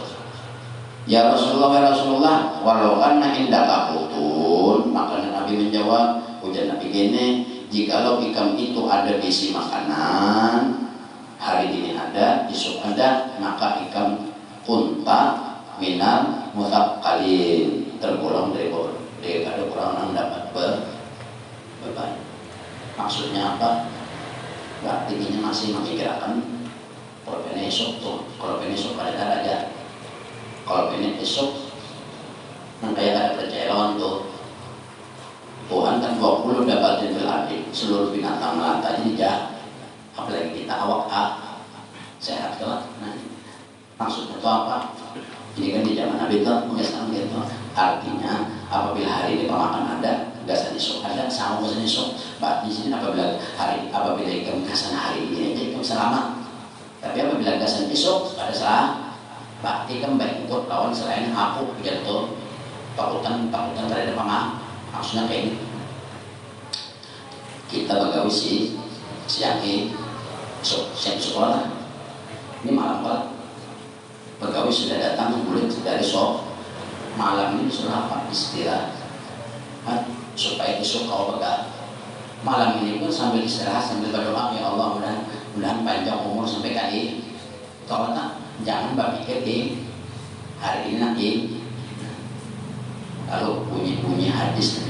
Ya Rasulullah, walau karena indaka putun, maka Nabi menjawab, ujar Nabi gini, jikalau ikam itu ada isi makanan, hari ini ada, esok ada, maka ikam kunta minal mutaqalin, tergolong daripada orang yang dapat beban. Maksudnya apa? Berarti ini masih memikirkan kalau ini esok tuh, kalau ini esok ada daraja. Kalau ini esok, kayak ada percaya lawan tuh. Tuhan kan 20 dapatin fil ardi, seluruh binatang melata ini jahat. Apalagi kita awak sehat kelak. Nah, maksudnya itu apa? Ini kan di zaman Nabi itu mengesahkan gitu. Artinya apabila hari ini pemakan ada, gasan esok ada, sama gasan esok. Berarti di sini apabila ikan gasan hari ini aja ikan selamat. Tapi apabila gasan esok ada salah. Berarti kan baik untuk lawan selain aku jatuh takutan terhadap mama. Maksudnya kayak ini, kita bagawi siang sekolah ini malam pak bagawi sudah datang mulai dari malam ini sudah apa istirahat supaya besok kau begal. Malam ini pun sambil istirahat sambil berdoa, ya Allah mudah-mudahan panjang umur sampai kali kau tak jangan berpikir di hari ini nanti. Lalu bunyi hadis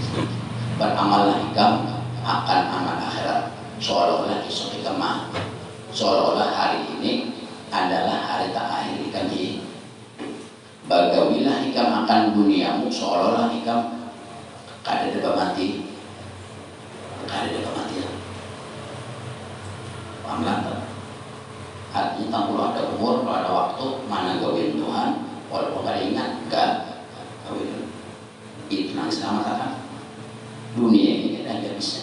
beramallah ikam akan amal akhirat, seolah-olah esok ikam seolah-olah hari ini adalah hari terakhir ikam di bagawilah ikam akan duniamu, seolah-olah ikam kada ada mati, paham lah? Artinya tanpa ada umur, kalau ada waktu, mana gawin Tuhan, walaupun kada ingat, gak gawin. Itu yang selamat akan dunia ini kita tidak bisa.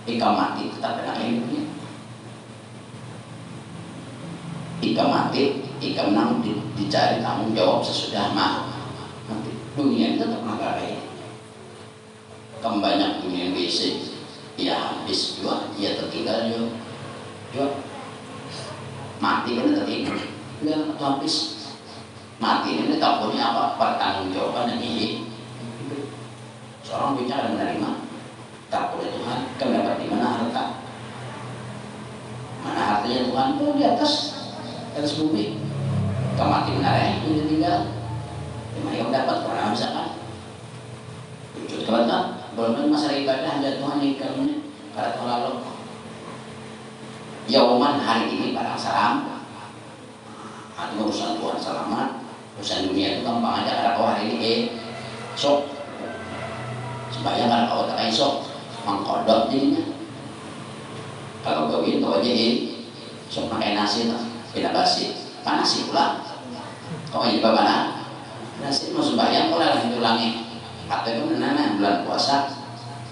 Ika mati tetap ada kayak dunia. Ika mati mati, ikam nang dicari tanggung jawab sesudah mati. Dunia itu tetap menggarai. Kam banyak dunia WC, ya habis juga, ya tertinggal juga. Mati kan tertinggal, ya habis. Mati ini takutnya apa? Pertanggung jawaban dan ini. Seorang bicara menerima takutnya Tuhan, kan dapat di mana harta? Mana hartanya Tuhan? Itu di atas bumi. Mati benar itu dia tinggal. Cuma yang dapat orang misalkan. Wujud kebetulan, belum masalah ibadah dan Tuhan ikamnya pada tahun lalu. Yauman hari ini barang salam. Artinya urusan Tuhan selamat. Urusan dunia itu gampang aja karena kau hari ini sok. Sembahyang karena kau tak esok mengkodok jadinya. Kalau gawin kau aja sok pakai nasi lah, beda basi, nasi pula. Kau aja mana? Nasi mau sembahyang kau lah itu ulangi. Atau itu mana bulan puasa?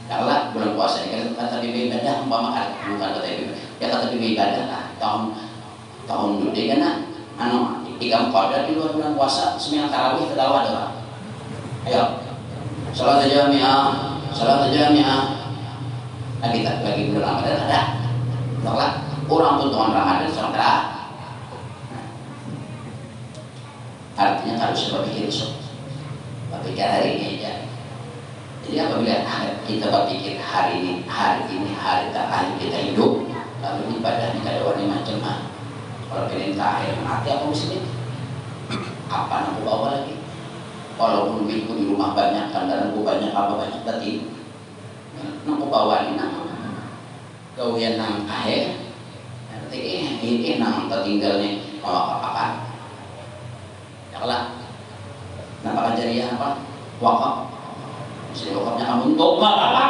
Kalau bulan puasa ini kan kata bibi ibadah, umpama bukan kata bibi, ya kata bibi ibadah lah. Tahun dulu kan ikam pada di luar bulan puasa sembilan tarawih ketawa doang. Ayo, salat jamiah. Lagi bulan Ramadan ada. Tolak orang pun tahun Ramadan sementara. Artinya harus berpikir esok, berpikir hari ini aja. Jadi apabila kita berpikir hari ini hari terakhir kita hidup, lalu ibadah ini kada warna macam mana? Kalau pengen terakhir mati apa mesti? Apa nak bawa lagi? Walaupun duitku di rumah banyak, kendaraanku banyak, apa banyak, tapi nak bawa ini nak gawian nang akhir. Nanti ini nang tertinggalnya apa-apa. Kalau nampak jariah apa? Wakaf. Mesti wakafnya kamu untuk apa?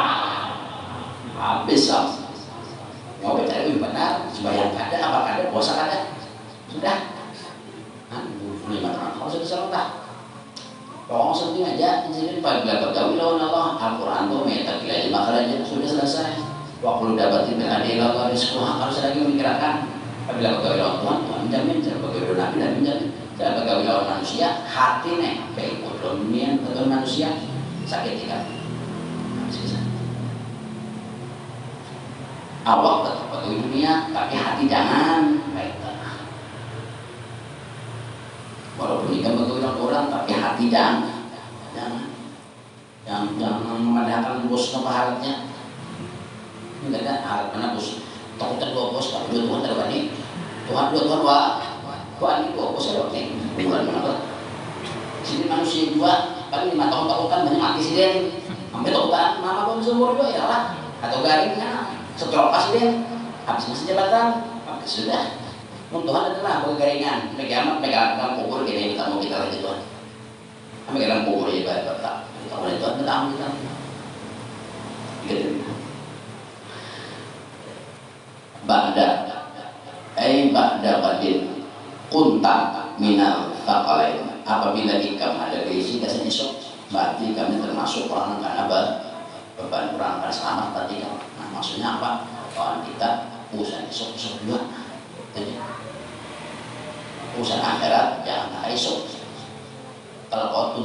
Habis mau cari benar, sembahyang kada, apa kada, puasa kada, sudah. Lima tahun, kalau sudah selesai. Kalau sedih aja, jadi pagi bergaul lawan Allah, Al-Quran tuh meta gila makalahnya sudah selesai. Waktu dapat ibadah lawan rezeki harus lagi memikirkan. Apabila bergaul lawan Tuhan, Tuhan menjamin. Cara bergaul Nabi, Nabi menjamin. Cara bergaul lawan manusia, hati nih, baik dunia atau manusia sakit tidak. Awak tetap bergaul dunia, tapi hati jangan baik. Walaupun ikan bergaul orang, tapi hati jangan memadahkan bos ke pahalanya. Ini ada hal mana bos takutnya dua bos, tapi dua Tuhan terbani. Tuhan Tuhan itu bos ada nih. Bulan mana? Sini manusia dua, paling 5 tahun takutan banyak mati sih dia. Sampai takutan, mama pun seumur juga ya lah. Atau garingnya, setelah pas dia habis masa jabatan, sudah. Tuhan adalah garingan, megang kubur gini kita mau kita lagi Tuhan. Megang kubur ya Pak tak. Kalau itu adalah kita. Gitu. Ba'da badin kunta minal thaqalain. Apabila ikam ada diisi dasar esok, berarti kami termasuk orang yang karena beban orang akan selamat tadi kan. Nah, maksudnya apa? Orang kita urusan esok juga. Jadi urusan akhirat jangan esok. Kalau kau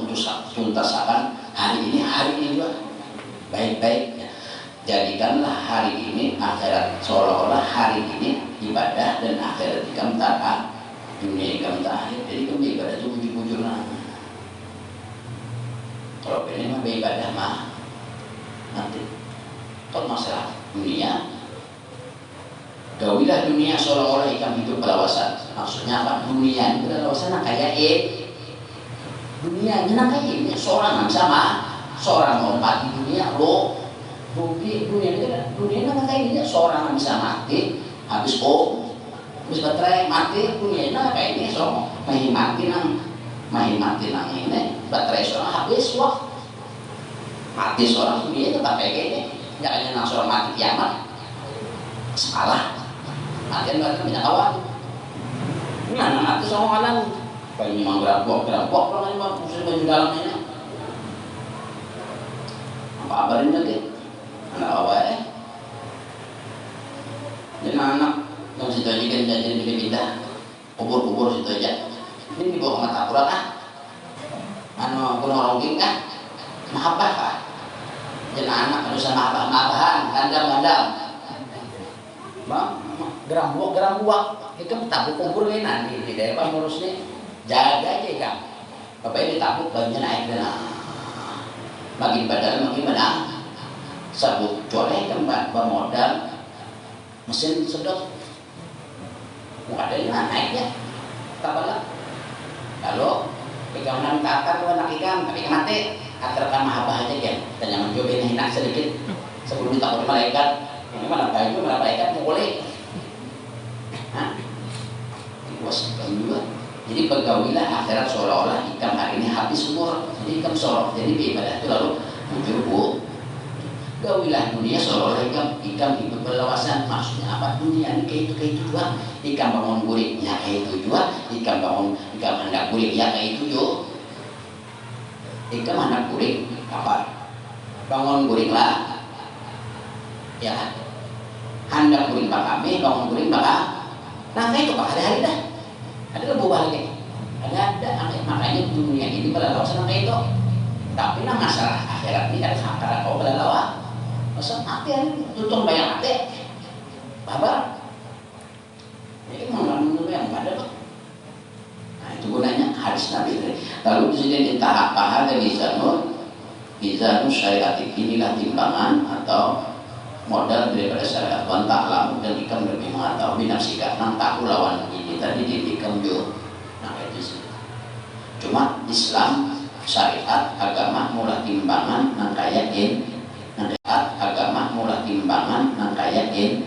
tuntaskan hari ini juga baik-baik ya. Jadikanlah hari ini akhirat seolah-olah hari ini ibadah dan akhirat ikam taat, dunia ikam terakhir. Jadi kamu ibadah itu bujur-bujur lah. Kalau ini mah ibadah mah nanti. Kalau masalah dunia, gawilah dunia seolah-olah ikam hidup belawasan. Maksudnya apa? Dunia itu belawasan kayak dunia ini kayak seorang sama seorang mau mati dunia lo. Dunia ini kayak ini seorang bisa mati habis baterai mati dunia ini kayak ini so main mati nang ini baterai seorang habis wah mati seorang dunia itu tak kayak gini jangan nang seorang mati kiamat salah mati berarti banyak kawan mati seorang malam paling memang berampok kalau memang pusing baju dalamnya apa kabarin lagi anak awal dan anak yang situasikan jadi pindah kubur mungkin kan mahabbah kan jangan anak harus sama mahabbahan gandam geram buak itu tabuk kumpul nanti di daerah ngurusnya jaga aja kan bapak ini tabuk bajunya naik dan makin badan makin menang sabuk colek kan modal mesin sedot ada yang naiknya kapalah kalau pegangan kakak tuh anak ikan tapi mati atarkan mahabbah aja kan dan yang mencoba enak sedikit sebelum ditakut malaikat ini mana baik mana malaikat boleh wasipkan juga jadi pegawailah akhirat seolah-olah ikam hari ini habis umur jadi ikam sorok jadi ibadah itu lalu muncul bu gawilah dunia seolah-olah ikam hidup berlewasan maksudnya apa dunia ini kayak itu juga ikam bangun guriknya kayak itu juga ikam hendak guriknya kayak itu juga ikam hendak gurik apa bangun gurik lah ya hendak gurik bak kami bangun gurik bak nah kayak itu pak hari-hari dah ada lebu balik ada makanya dunia ini berlewasan kayak itu tapi nah masalah akhirat ini ada akhirat kau berlewasan masa mati ini tutup bayang mati babar ini mengalami yang pada tuh nah itu gunanya hadis Nabi lalu di sini ditahap paha dari Mizanul syariatik inilah timbangan atau modal daripada syariat wantah lamu dan ikam lebih mengetahui nafsika nang tahu lawan ini tadi di ikam jo nah itu sih cuma Islam syariat agama mulai timbangan nang kayakin agama mulai timbangan nang kayakin